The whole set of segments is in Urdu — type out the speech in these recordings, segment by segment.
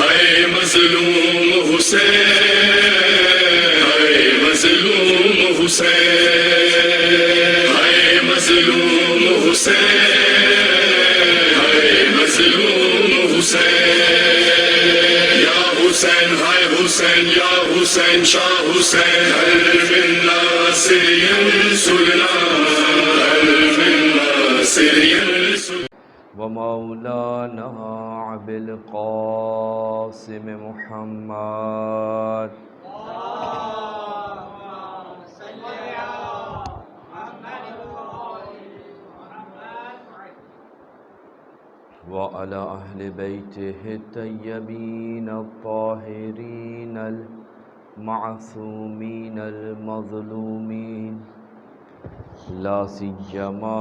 اے مظلوم حسین، اے مظلوم حسین، اے مظلوم حسین، اے مظلوم حسین، یا حسین ہائے حسین، یا حسین شاہ حسین، هل من ناصر ینصرنا، هل من ناصر ینصرنا. ومولانا ابی القاسم محمد وعلى أهل بيته الطيبين الطاهرين المعصومين المظلومين، لا سيما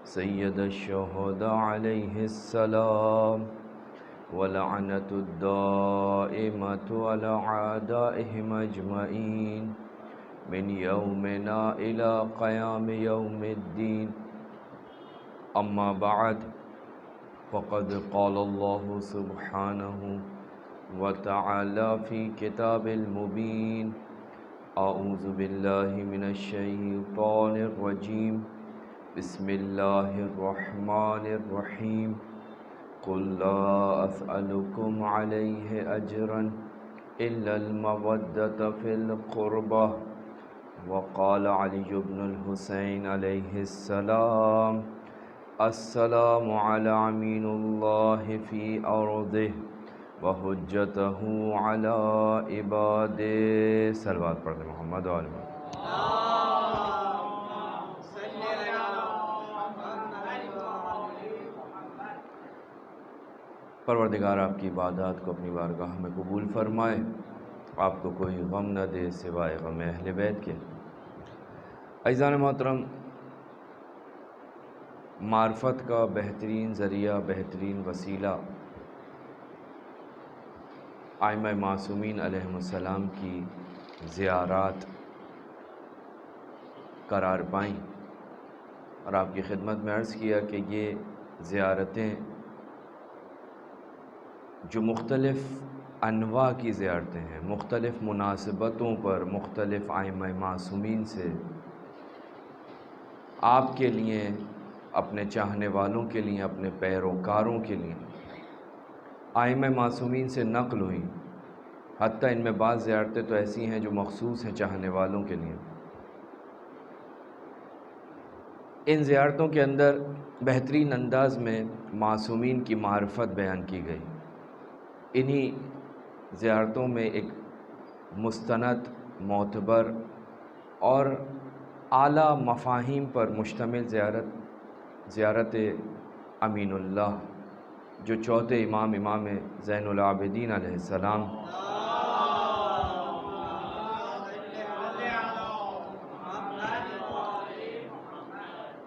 سيد الشهداء عليه السلام، ولعنة الدائمة على أعدائهم أجمعين من يومنا إلى قيام يوم الدين. أما بعد، فقد قال الله سبحانه وتعالى في كتاب المبين: أعوذ بالله من الشيطان الرجيم، بسم الله الرحمن الرحيم، قل لا أسألكم عليه أجرا إلا المودة في القربى. وقال علي بن الحسين عليه السلام: السلام على أمين الله في أرضه وحجته على عباده. صلوات پڑھتے محمد و آل محمد. پروردگار آپ کی عبادات کو اپنی بارگاہ میں قبول فرمائے، آپ کو کوئی غم نہ دے سوائے غم اہل بیت کے. عزیزان محترم، معرفت کا بہترین ذریعہ، بہترین وسیلہ ائمہ معصومین علیہم السلام کی زیارات قرار پائیں، اور آپ کی خدمت میں عرض کیا کہ یہ زیارتیں جو مختلف انواع کی زیارتیں ہیں، مختلف مناسبتوں پر مختلف ائمہ معصومین سے آپ کے لیے، اپنے چاہنے والوں کے لیے، اپنے پیروکاروں کے لیے ائمہ معصومین سے نقل ہوئیں. حتیٰ ان میں بعض زیارتیں تو ایسی ہیں جو مخصوص ہیں چاہنے والوں کے لیے. ان زیارتوں کے اندر بہترین انداز میں معصومین کی معرفت بیان کی گئی. انہی زیارتوں میں ایک مستند، معتبر اور اعلیٰ مفاہیم پر مشتمل زیارت امین اللہ، جو چوتھے امام زین العابدین علیہ السلام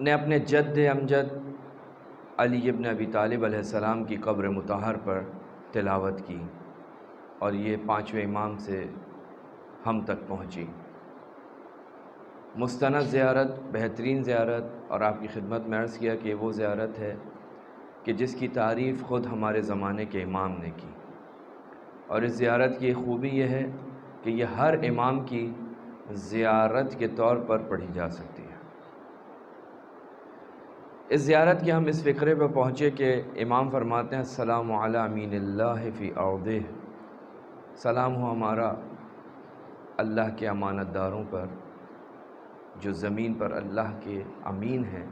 نے اپنے جد امجد علی ابن ابی طالب علیہ السلام کی قبر مطہر پر تلاوت کی، اور یہ پانچویں امام سے ہم تک پہنچی. مستند زیارت، بہترین زیارت، اور آپ کی خدمت میں عرض کیا کہ وہ زیارت ہے کہ جس کی تعریف خود ہمارے زمانے کے امام نے کی. اور اس زیارت کی خوبی یہ ہے کہ یہ ہر امام کی زیارت کے طور پر پڑھی جا سکتی ہے. اس زیارت کے ہم اس فقرے پر پہنچے کہ امام فرماتے ہیں: السلام علی امین اللہ فی ارضہ، سلام ہو ہمارا اللہ کے امانت داروں پر جو زمین پر اللہ کے امین ہیں،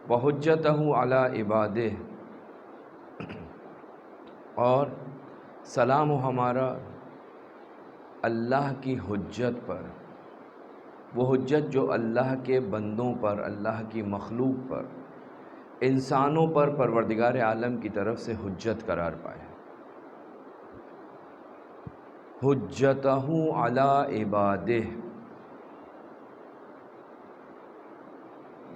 وحجتہ علی عبادہ، اور سلام ہو ہمارا اللہ کی حجت پر، وہ حجت جو اللہ کے بندوں پر، اللہ کی مخلوق پر، انسانوں پر پروردگار عالم کی طرف سے حجت قرار پائے. حجتہ علی عبادہ،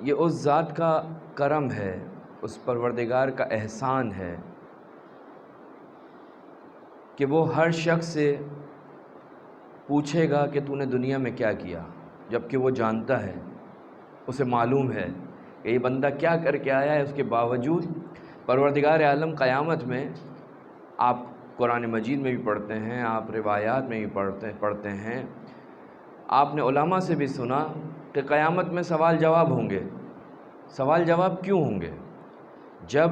یہ اس ذات کا کرم ہے، اس پروردگار کا احسان ہے کہ وہ ہر شخص سے پوچھے گا کہ تو نے دنیا میں کیا کیا، جبکہ وہ جانتا ہے، اسے معلوم ہے کہ یہ بندہ کیا کر کے آیا ہے. اس کے باوجود پروردگار عالم قیامت میں آپ قرآن مجید میں بھی پڑھتے ہیں، آپ روایات میں بھی پڑھتے ہیں، آپ نے علماء سے بھی سنا کہ قیامت میں سوال جواب ہوں گے۔ سوال جواب کیوں ہوں گے؟ جب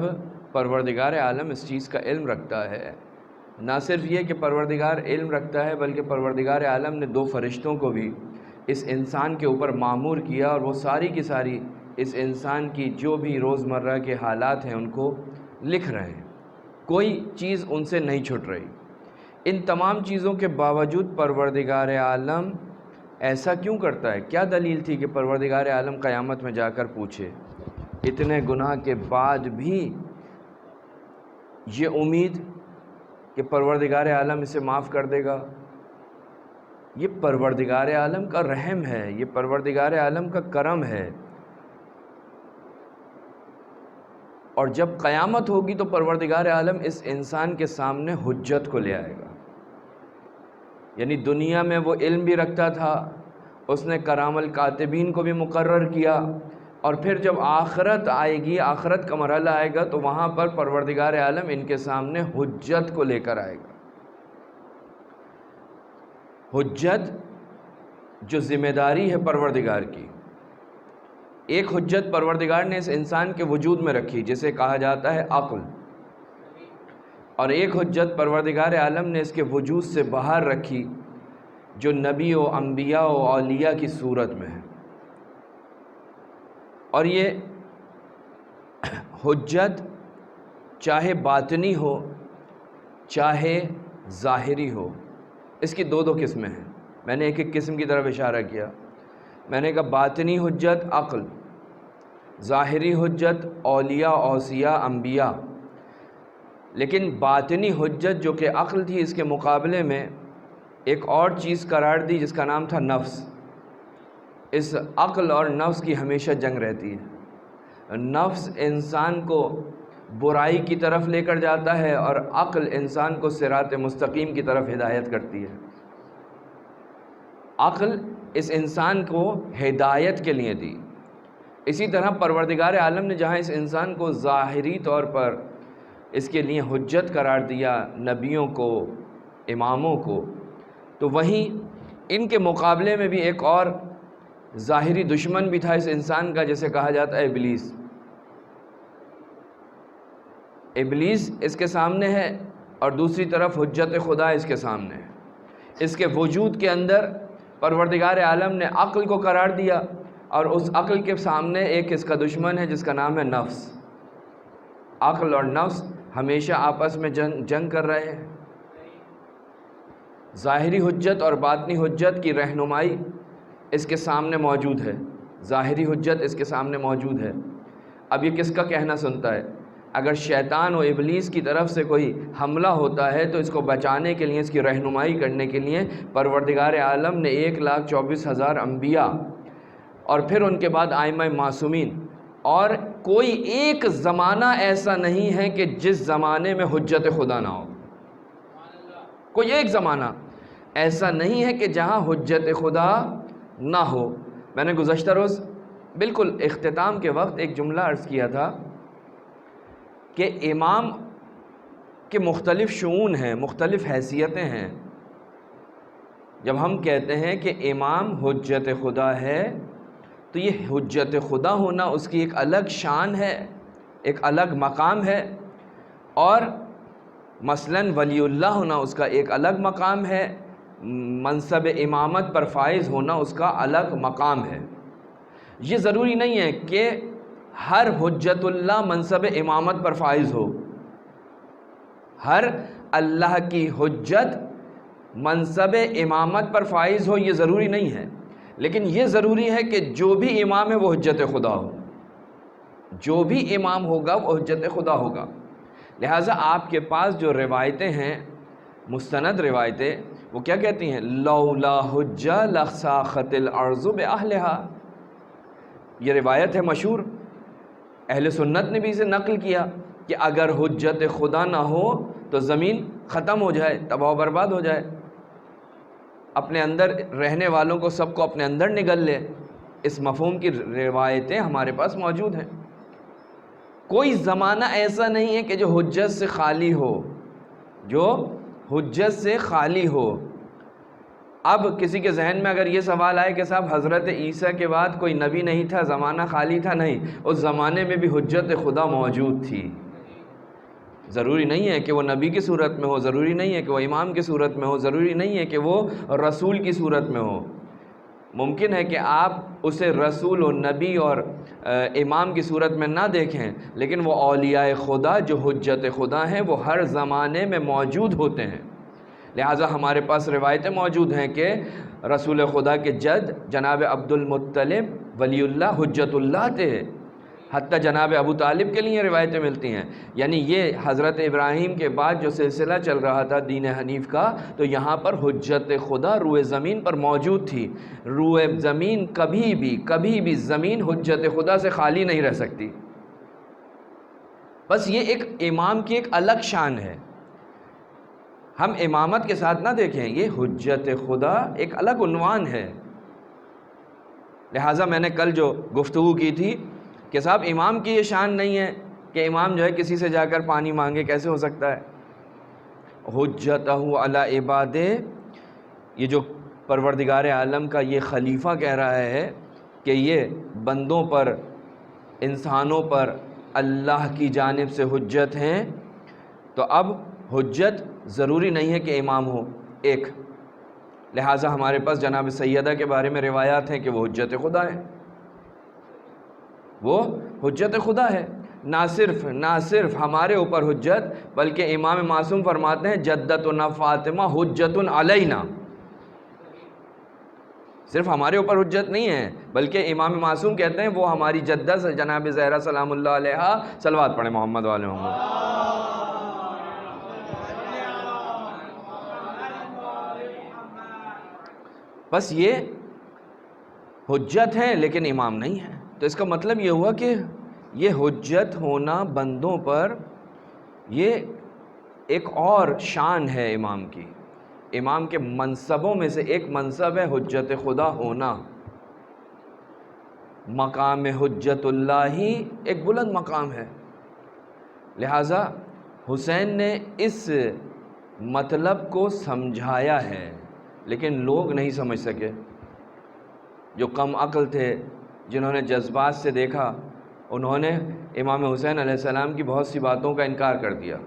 پروردگار عالم اس چیز کا علم رکھتا ہے، نہ صرف یہ کہ پروردگار علم رکھتا ہے بلکہ پروردگار عالم نے 2 فرشتوں کو بھی اس انسان کے اوپر مامور کیا، اور وہ ساری کی ساری اس انسان کی جو بھی روزمرہ کے حالات ہیں ان کو لکھ رہے ہیں، کوئی چیز ان سے نہیں چھٹ رہی۔ ان تمام چیزوں کے باوجود پروردگار عالم ایسا کیوں کرتا ہے؟ کیا دلیل تھی کہ پروردگار عالم قیامت میں جا کر پوچھے؟ اتنے گناہ کے بعد بھی یہ امید کہ پروردگار عالم اسے معاف کر دے گا، یہ پروردگار عالم کا رحم ہے، یہ پروردگار عالم کا کرم ہے۔ اور جب قیامت ہوگی تو پروردگار عالم اس انسان کے سامنے حجت کو لے آئے گا۔ یعنی دنیا میں وہ علم بھی رکھتا تھا، اس نے کرام الکاتبین کو بھی مقرر کیا، اور پھر جب آخرت آئے گی، آخرت کا مرحلہ آئے گا، تو وہاں پر پروردگار عالم ان کے سامنے حجت کو لے کر آئے گا۔ حجت جو ذمہ داری ہے پروردگار کی، ایک حجت پروردگار نے اس انسان کے وجود میں رکھی جسے کہا جاتا ہے عقل، اور ایک حجت پروردگار عالم نے اس کے وجود سے باہر رکھی جو نبی و انبیاء و اولیاء کی صورت میں ہے۔ اور یہ حجت چاہے باطنی ہو چاہے ظاہری ہو، اس کی 2 قسمیں ہیں۔ میں نے ایک قسم کی طرف اشارہ کیا، میں نے کہا باطنی حجت عقل، ظاہری حجت اولیاء اوصیاء انبیاء۔ لیکن باطنی حجت جو کہ عقل تھی، اس کے مقابلے میں ایک اور چیز قرار دی جس کا نام تھا نفس۔ اس عقل اور نفس کی ہمیشہ جنگ رہتی ہے۔ نفس انسان کو برائی کی طرف لے کر جاتا ہے، اور عقل انسان کو صراط مستقیم کی طرف ہدایت کرتی ہے۔ عقل اس انسان کو ہدایت کے لیے دی۔ اسی طرح پروردگار عالم نے جہاں اس انسان کو ظاہری طور پر اس کے لیے حجت قرار دیا، نبیوں کو، اماموں کو، تو وہیں ان کے مقابلے میں بھی ایک اور ظاہری دشمن بھی تھا اس انسان کا، جسے کہا جاتا ہے ابلیس۔ ابلیس اس کے سامنے ہے، اور دوسری طرف حجت خدا اس کے سامنے ہے۔ اس کے وجود کے اندر پروردگار عالم نے عقل کو قرار دیا، اور اس عقل کے سامنے ایک اس کا دشمن ہے جس کا نام ہے نفس۔ عقل اور نفس ہمیشہ آپس میں جنگ کر رہے ہیں۔ ظاہری حجت اور باطنی حجت کی رہنمائی اس کے سامنے موجود ہے، ظاہری حجت اس کے سامنے موجود ہے۔ اب یہ کس کا کہنا سنتا ہے؟ اگر شیطان و ابلیس کی طرف سے کوئی حملہ ہوتا ہے تو اس کو بچانے کے لیے، اس کی رہنمائی کرنے کے لیے پروردگار عالم نے 1,24,000 انبیاء، اور پھر ان کے بعد ائمہ معصومین، اور کوئی ایک زمانہ ایسا نہیں ہے کہ جس زمانے میں حجت خدا نہ ہو۔ کوئی ایک زمانہ ایسا نہیں ہے کہ جہاں حجت خدا نہ ہو۔ میں نے گزشتہ روز بالکل اختتام کے وقت ایک جملہ عرض کیا تھا کہ امام کے مختلف شؤون ہیں، مختلف حیثیتیں ہیں۔ جب ہم کہتے ہیں کہ امام حجت خدا ہے تو یہ حجت خدا ہونا اس کی ایک الگ شان ہے، ایک الگ مقام ہے، اور مثلاً ولی اللہ ہونا اس کا ایک الگ مقام ہے، منصب امامت پر فائز ہونا اس کا الگ مقام ہے۔ یہ ضروری نہیں ہے کہ ہر حجت اللہ منصب امامت پر فائز ہو، ہر اللہ کی حجت منصب امامت پر فائز ہو، یہ ضروری نہیں ہے، لیکن یہ ضروری ہے کہ جو بھی امام ہے وہ حجت خدا ہو، جو بھی امام ہوگا وہ حجت خدا ہوگا۔ لہٰذا آپ کے پاس جو روایتیں ہیں، مستند روایتیں، وہ کیا کہتی ہیں؟ لولا حجہ لساخت الارض باہلہا۔ یہ روایت ہے مشہور، اہل سنت نے بھی اسے نقل کیا کہ اگر حجت خدا نہ ہو تو زمین ختم ہو جائے، تباہ و برباد ہو جائے، اپنے اندر رہنے والوں کو سب کو اپنے اندر نگل لے۔ اس مفہوم کی روایتیں ہمارے پاس موجود ہیں۔ کوئی زمانہ ایسا نہیں ہے کہ جو حجت سے خالی ہو، جو حجت سے خالی ہو۔ اب کسی کے ذہن میں اگر یہ سوال آئے کہ صاحب حضرت عیسیٰ کے بعد کوئی نبی نہیں تھا، زمانہ خالی تھا، نہیں، اس زمانے میں بھی حجت خدا موجود تھی۔ ضروری نہیں ہے کہ وہ نبی کی صورت میں ہو، ضروری نہیں ہے کہ وہ امام کی صورت میں ہو، ضروری نہیں ہے کہ وہ رسول کی صورت میں ہو۔ ممکن ہے کہ آپ اسے رسول و نبی اور امام کی صورت میں نہ دیکھیں، لیکن وہ اولیاء خدا جو حجت خدا ہیں وہ ہر زمانے میں موجود ہوتے ہیں۔ لہٰذا ہمارے پاس روایتیں موجود ہیں کہ رسول خدا کے جد جناب عبد المطلب ولی اللہ حجت اللہ تھے، حتیٰ جناب ابو طالب کے لیے روایتیں ملتی ہیں۔ یعنی یہ حضرت ابراہیم کے بعد جو سلسلہ چل رہا تھا دین حنیف کا، تو یہاں پر حجت خدا روئے زمین پر موجود تھی۔ روئے زمین کبھی بھی زمین حجت خدا سے خالی نہیں رہ سکتی۔ بس یہ ایک امام کی ایک الگ شان ہے، ہم امامت کے ساتھ نہ دیکھیں، یہ حجت خدا ایک الگ عنوان ہے۔ لہٰذا میں نے کل جو گفتگو کی تھی کہ صاحب امام کی یہ شان نہیں ہے کہ امام جو ہے کسی سے جا کر پانی مانگے، کیسے ہو سکتا ہے؟ حجتہ علی عبادہ، یہ جو پروردگار عالم کا یہ خلیفہ کہہ رہا ہے کہ یہ بندوں پر، انسانوں پر اللہ کی جانب سے حجت ہیں، تو اب حجت ضروری نہیں ہے کہ امام ہو ایک۔ لہٰذا ہمارے پاس جناب سیدہ کے بارے میں روایات ہیں کہ وہ حجت خدا ہے، وہ حجت خدا ہے۔ نہ صرف ہمارے اوپر حجت، بلکہ امام معصوم فرماتے ہیں جدتنا فاطمہ حجت علینا، صرف ہمارے اوپر حجت نہیں ہے بلکہ امام معصوم کہتے ہیں وہ ہماری جدہ سے جناب زہرا سلام اللہ علیہا، صلوات پڑھیں محمد وآل محمد۔ بس یہ حجت ہے لیکن امام نہیں ہے۔ تو اس کا مطلب یہ ہوا کہ یہ حجت ہونا بندوں پر یہ ایک اور شان ہے امام کی۔ امام کے منصبوں میں سے ایک منصب ہے حجت خدا ہونا۔ مقام حجت اللہ ہی ایک بلند مقام ہے۔ لہٰذا حسین نے اس مطلب کو سمجھایا ہے، لیکن لوگ نہیں سمجھ سکے۔ جو کم عقل تھے، جنہوں نے جذبات سے دیکھا، انہوں نے امام حسین علیہ السلام کی بہت سی باتوں کا انکار کر دیا۔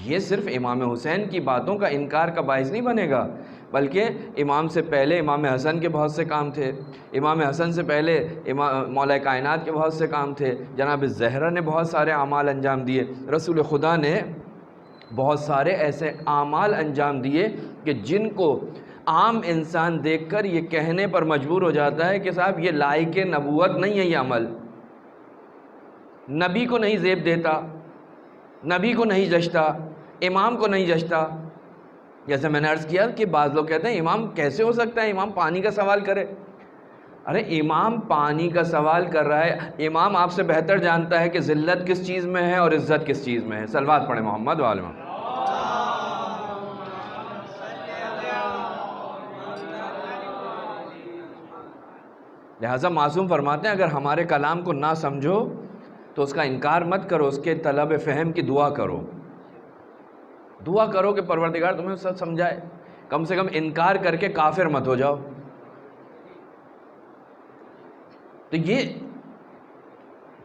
یہ صرف امام حسین کی باتوں کا انکار کا باعث نہیں بنے گا، بلکہ امام سے پہلے امام حسن کے بہت سے کام تھے، امام حسن سے پہلے مولا کائنات کے بہت سے کام تھے، جناب زہرا نے بہت سارے اعمال انجام دیے، رسول خدا نے بہت سارے ایسے اعمال انجام دیے کہ جن کو عام انسان دیکھ کر یہ کہنے پر مجبور ہو جاتا ہے کہ صاحب یہ لائق نبوت نہیں ہے، یہ عمل نبی کو نہیں زیب دیتا، نبی کو نہیں جچتا، امام کو نہیں جچتا۔ جیسے میں نے عرض کیا کہ بعض لوگ کہتے ہیں امام کیسے ہو سکتا ہے، امام پانی کا سوال کرے۔ ارے امام پانی کا سوال کر رہا ہے، امام آپ سے بہتر جانتا ہے کہ ذلت کس چیز میں ہے اور عزت کس چیز میں ہے۔ صلوات پڑھیں محمد وآل محمد۔ لہٰذا معصوم فرماتے ہیں اگر ہمارے کلام کو نہ سمجھو تو اس کا انکار مت کرو، اس کے طلب فہم کی دعا کرو، دعا کرو کہ پروردگار تمہیں سب سمجھائے، کم سے کم انکار کر کے کافر مت ہو جاؤ۔ تو یہ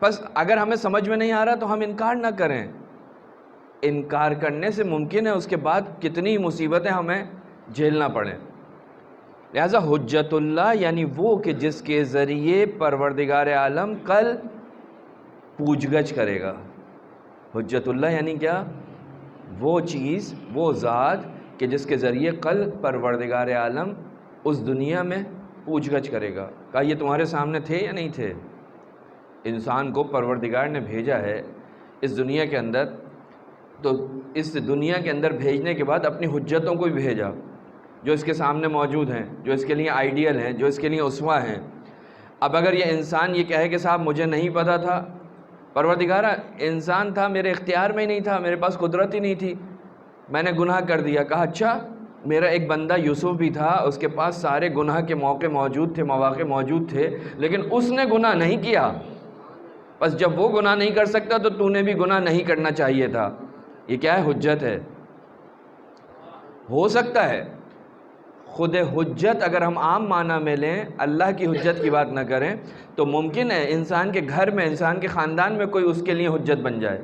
بس اگر ہمیں سمجھ میں نہیں آ رہا تو ہم انکار نہ کریں۔ انکار کرنے سے ممکن ہے اس کے بعد کتنی مصیبتیں ہمیں جھیلنا پڑیں۔ لہذا حجت اللہ یعنی وہ کہ جس کے ذریعے پروردگار عالم کل پوچھ گچھ کرے گا۔ حجت اللہ یعنی کیا؟ وہ چیز، وہ ذات کہ جس کے ذریعے کل پروردگار عالم اس دنیا میں پوچھ گچھ کرے گا۔ کہا یہ تمہارے سامنے تھے یا نہیں تھے؟ انسان کو پروردگار نے بھیجا ہے اس دنیا کے اندر، تو اس دنیا کے اندر بھیجنے کے بعد اپنی حجتوں کو بھی بھیجا جو اس کے سامنے موجود ہیں، جو اس کے لیے آئیڈیل ہیں، جو اس کے لیے اسوہ ہیں۔ اب اگر یہ انسان یہ کہے کہ صاحب مجھے نہیں پتہ تھا، پروردگارہ انسان تھا، میرے اختیار میں ہی نہیں تھا، میرے پاس قدرت ہی نہیں تھی، میں نے گناہ کر دیا۔ کہا اچھا میرا ایک بندہ یوسف بھی تھا، اس کے پاس سارے گناہ کے موقع موجود تھے، مواقع موجود تھے، لیکن اس نے گناہ نہیں کیا۔ بس جب وہ گناہ نہیں کر سکتا تو تو نے بھی گناہ نہیں کرنا چاہیے تھا۔ یہ کیا ہے؟ حجت ہے۔ ہو سکتا ہے خود حجت اگر ہم عام معنی میں لیں، اللہ کی حجت کی بات نہ کریں، تو ممکن ہے انسان کے گھر میں، انسان کے خاندان میں کوئی اس کے لیے حجت بن جائے۔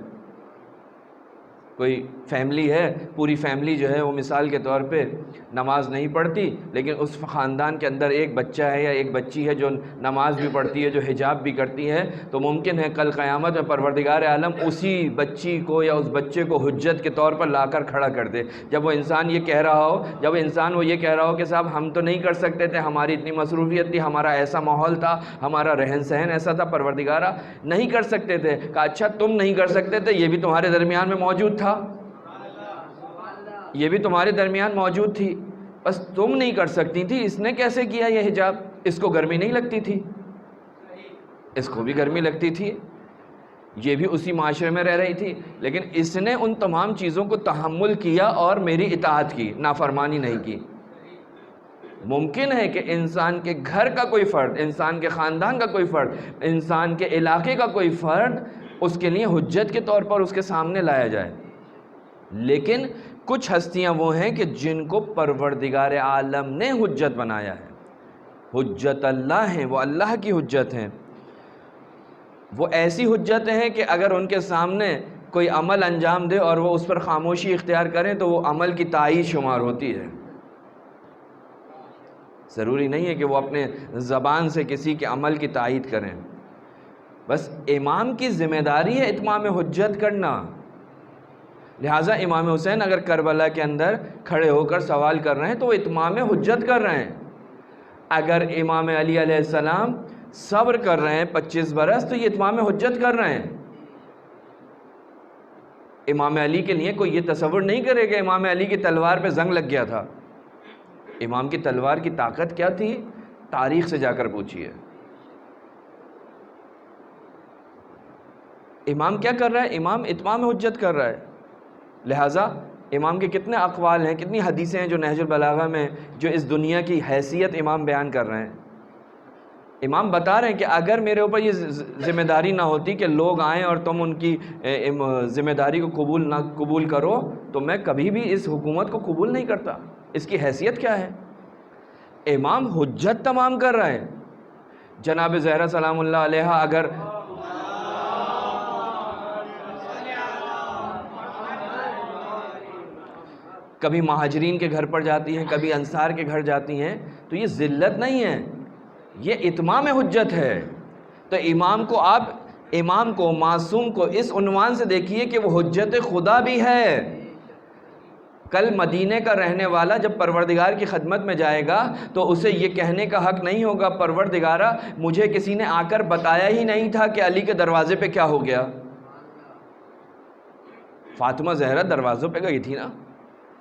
کوئی فیملی ہے، پوری فیملی جو ہے وہ مثال کے طور پہ نماز نہیں پڑھتی، لیکن اس خاندان کے اندر ایک بچہ ہے یا ایک بچی ہے جو نماز بھی پڑھتی ہے، جو حجاب بھی کرتی ہے، تو ممکن ہے کل قیامت میں پروردگار عالم اسی بچی کو یا اس بچے کو حجت کے طور پر لا کر کھڑا کر دے۔ جب وہ انسان یہ کہہ رہا ہو، کہ صاحب ہم تو نہیں کر سکتے تھے، ہماری اتنی مصروفیت تھی، ہمارا ایسا ماحول تھا، ہمارا رہن سہن ایسا تھا، پروردگارہ نہیں کر سکتے تھے۔ کہا اچھا تم نہیں کر سکتے تھے، یہ بھی تمہارے درمیان میں موجود تھا، یہ بھی تمہارے درمیان موجود تھی، بس تم نہیں کر سکتی تھی، اس نے کیسے کیا یہ حجاب؟ اس کو گرمی نہیں لگتی تھی، اس کو بھی گرمی لگتی تھی، یہ بھی اسی معاشرے میں رہ رہی تھی، لیکن اس نے ان تمام چیزوں کو تحمل کیا اور میری اطاعت کی، نافرمانی نہیں کی۔ ممکن ہے کہ انسان کے گھر کا کوئی فرد، انسان کے خاندان کا کوئی فرد، انسان کے علاقے کا کوئی فرد اس کے لیے حجت کے طور پر اس کے سامنے لایا جائے، لیکن کچھ ہستیاں وہ ہیں کہ جن کو پروردگار عالم نے حجت بنایا ہے، حجت اللہ ہیں، وہ اللہ کی حجت ہیں، وہ ایسی حجتیں ہیں کہ اگر ان کے سامنے کوئی عمل انجام دے اور وہ اس پر خاموشی اختیار کریں تو وہ عمل کی تائید شمار ہوتی ہے۔ ضروری نہیں ہے کہ وہ اپنے زبان سے کسی کے عمل کی تائید کریں، بس امام کی ذمہ داری ہے اتمام حجت کرنا۔ لہٰذا امام حسین اگر کربلا کے اندر کھڑے ہو کر سوال کر رہے ہیں تو وہ اتمام حجت کر رہے ہیں۔ اگر امام علی علیہ السلام صبر کر رہے ہیں 25 برس تو یہ اتمام حجت کر رہے ہیں۔ امام علی کے لیے کوئی یہ تصور نہیں کرے کہ امام علی کی تلوار پہ زنگ لگ گیا تھا۔ امام کی تلوار کی طاقت کیا تھی؟ تاریخ سے جا کر پوچھیے۔ امام کیا کر رہا ہے؟ امام اتمام حجت کر رہا ہے۔ لہٰذا امام کے کتنے اقوال ہیں، کتنی حدیثیں ہیں جو نہج البلاغہ میں جو اس دنیا کی حیثیت امام بیان کر رہے ہیں۔ امام بتا رہے ہیں کہ اگر میرے اوپر یہ ذمہ داری نہ ہوتی کہ لوگ آئیں اور تم ان کی ذمہ داری کو قبول کرو تو میں کبھی بھی اس حکومت کو قبول نہیں کرتا۔ اس کی حیثیت کیا ہے؟ امام حجت تمام کر رہا ہے۔ جناب زہرا سلام اللہ علیہا اگر کبھی مہاجرین کے گھر پر جاتی ہیں، کبھی انصار کے گھر جاتی ہیں، تو یہ ذلت نہیں ہے، یہ اتمام حجت ہے۔ تو امام کو معصوم کو اس عنوان سے دیکھیے کہ وہ حجت خدا بھی ہے۔ کل مدینے کا رہنے والا جب پروردگار کی خدمت میں جائے گا تو اسے یہ کہنے کا حق نہیں ہوگا پروردگارہ مجھے کسی نے آ کر بتایا ہی نہیں تھا کہ علی کے دروازے پہ کیا ہو گیا۔ فاطمہ زہرا دروازوں پہ گئی تھی نا،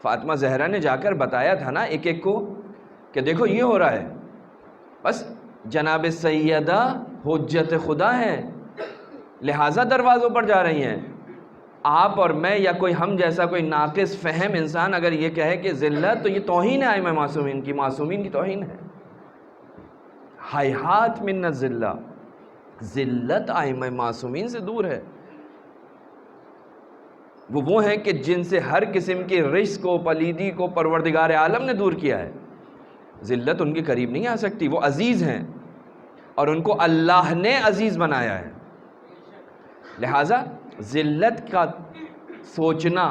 فاطمہ زہرا نے جا کر بتایا تھا نا ایک ایک کو کہ دیکھو یہ ہو رہا ہے۔ بس جناب سیدہ حجت خدا ہے، لہٰذا دروازوں پر جا رہی ہیں۔ آپ اور میں یا کوئی ہم جیسا کوئی ناقص فہم انسان اگر یہ کہے کہ ذلت، تو یہ توہین ہے ائمہ معصومین کی، معصومین کی توہین ہے۔ ہیہات من الذلہ، ذلت ائمہ معصومین سے دور ہے۔ وہ ہیں کہ جن سے ہر قسم کی رجس کو، پلیدی کو پروردگار عالم نے دور کیا ہے۔ ذلت ان کے قریب نہیں آ سکتی، وہ عزیز ہیں اور ان کو اللہ نے عزیز بنایا ہے۔ لہٰذا ذلت کا سوچنا،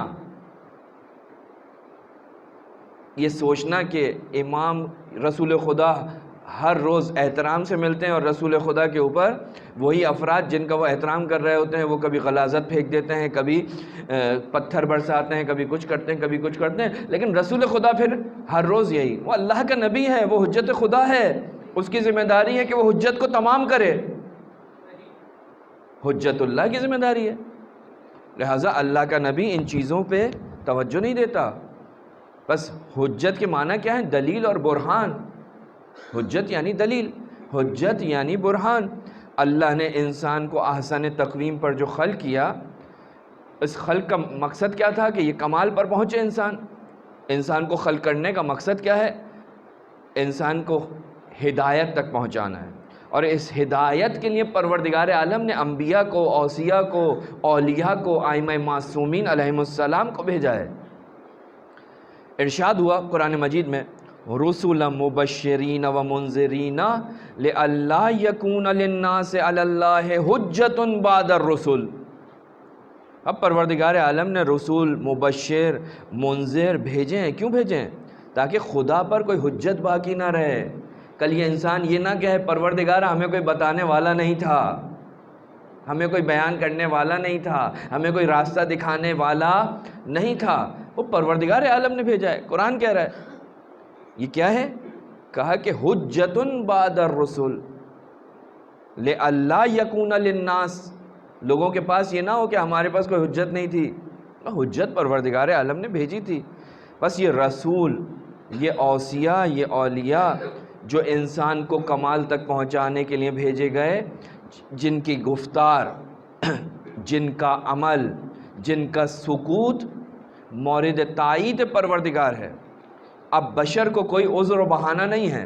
یہ سوچنا کہ امام رسول خدا ہر روز احترام سے ملتے ہیں اور رسول خدا کے اوپر وہی افراد جن کا وہ احترام کر رہے ہوتے ہیں وہ کبھی غلاظت پھینک دیتے ہیں، کبھی پتھر برساتے ہیں، کبھی کچھ کرتے ہیں، کبھی کچھ کرتے ہیں، لیکن رسول خدا پھر ہر روز یہی، وہ اللہ کا نبی ہے، وہ حجت خدا ہے، اس کی ذمہ داری ہے کہ وہ حجت کو تمام کرے، حجت اللہ کی ذمہ داری ہے۔ لہٰذا اللہ کا نبی ان چیزوں پہ توجہ نہیں دیتا۔ بس حجت کے معنی کیا ہے؟ دلیل اور برہان۔ حجت یعنی دلیل، حجت یعنی برہان۔ اللہ نے انسان کو احسن تقویم پر جو خلق کیا، اس خلق کا مقصد کیا تھا کہ یہ کمال پر پہنچے انسان کو خلق کرنے کا مقصد کیا ہے؟ انسان کو ہدایت تک پہنچانا ہے، اور اس ہدایت کے لیے پروردگار عالم نے انبیاء کو، اوصیاء کو، اولیاء کو، ائمہ معصومین علیہم السلام کو بھیجا ہے۔ ارشاد ہوا قرآن مجید میں رسلا مبشرین و منذرین لئلا یکون للناس علی اللہ حجۃ بعد الرسل۔ اب پروردگار عالم نے رسول مبشر منذر بھیجے ہیں، کیوں بھیجے ہیں؟ تاکہ خدا پر کوئی حجت باقی نہ رہے، کل یہ انسان یہ نہ کہے پروردگار ہمیں کوئی بتانے والا نہیں تھا، ہمیں کوئی بیان کرنے والا نہیں تھا، ہمیں کوئی راستہ دکھانے والا نہیں تھا، وہ پروردگار عالم نے بھیجا ہے۔ قرآن کہہ رہا ہے یہ کیا ہے؟ کہا کہ حجۃ بعد الرسل لئلا یکون للناس، لوگوں کے پاس یہ نہ ہو کہ ہمارے پاس کوئی حجت نہیں تھی، حجت پروردگار عالم نے بھیجی تھی۔ بس یہ رسول، یہ اوصیاء، یہ اولیاء جو انسان کو کمال تک پہنچانے کے لیے بھیجے گئے، جن کی گفتار، جن کا عمل، جن کا سکوت مورد تائید پروردگار ہے۔ اب بشر کو کوئی عذر و بہانہ نہیں ہے،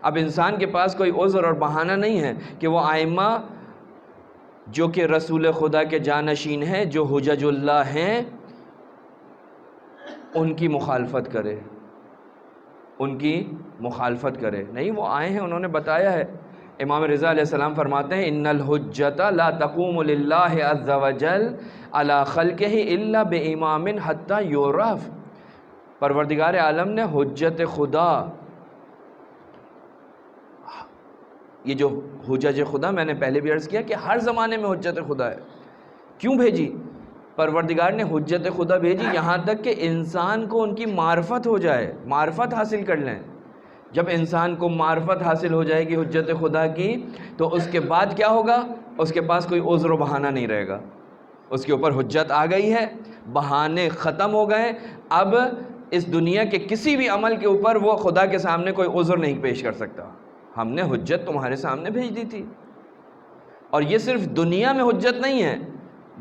اب انسان کے پاس کوئی عذر اور بہانہ نہیں ہے کہ وہ ائمہ جو کہ رسول خدا کے جانشین ہیں، جو حجج اللہ ہیں، ان کی مخالفت کرے، ان کی مخالفت کرے۔ نہیں، وہ آئے ہیں، انہوں نے بتایا ہے۔ امام رضا علیہ السلام فرماتے ہیں ان الحجت لا تقوم للہ عز وجل علی خلقہ الا بامام حتی یعرف۔ پروردگار عالم نے حجت خدا، یہ جو حجج خدا میں نے پہلے بھی عرض کیا کہ ہر زمانے میں حجت خدا ہے، کیوں بھیجی؟ پروردگار نے حجت خدا بھیجی یہاں تک کہ انسان کو ان کی معرفت ہو جائے، معرفت حاصل کر لیں۔ جب انسان کو معرفت حاصل ہو جائے گی حجت خدا کی، تو اس کے بعد کیا ہوگا؟ اس کے پاس کوئی عذر و بہانہ نہیں رہے گا، اس کے اوپر حجت آ گئی ہے، بہانے ختم ہو گئے۔ اب اس دنیا کے کسی بھی عمل کے اوپر وہ خدا کے سامنے کوئی عذر نہیں پیش کر سکتا۔ ہم نے حجت تمہارے سامنے بھیج دی تھی، اور یہ صرف دنیا میں حجت نہیں ہے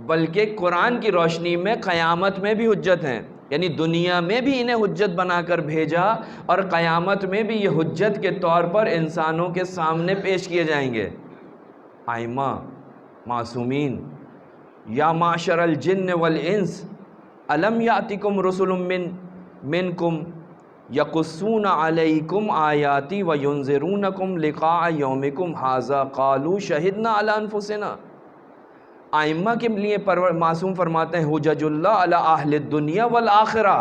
بلکہ قرآن کی روشنی میں قیامت میں بھی حجت ہیں، یعنی دنیا میں بھی انہیں حجت بنا کر بھیجا، اور قیامت میں بھی یہ حجت کے طور پر انسانوں کے سامنے پیش کیے جائیں گے۔ ائمہ، معصومین، یا معشر الجن والانس الم یاتکم رسل منکم یقصون علیکم آیاتی وینذرونکم لقاء یومکم ھذا قالوا شہدنا علی انفسنا۔ ائمہ کے لیے معصوم فرماتے ہیں حجج اللہ علی اہل الدنیا والآخرہ،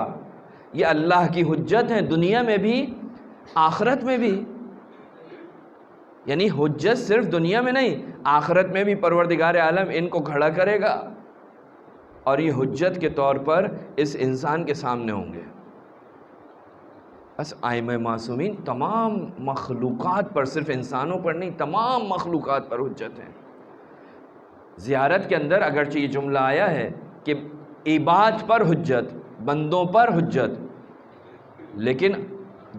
یہ اللہ کی حجت ہیں دنیا میں بھی آخرت میں بھی، یعنی حجت صرف دنیا میں نہیں، آخرت میں بھی پروردگار عالم ان کو کھڑا کرے گا، اور یہ حجت کے طور پر اس انسان کے سامنے ہوں گے۔ بس ائمہ معصومین تمام مخلوقات پر، صرف انسانوں پر نہیں، تمام مخلوقات پر حجت ہیں۔ زیارت کے اندر اگرچہ یہ جملہ آیا ہے کہ عباد پر حجت، بندوں پر حجت، لیکن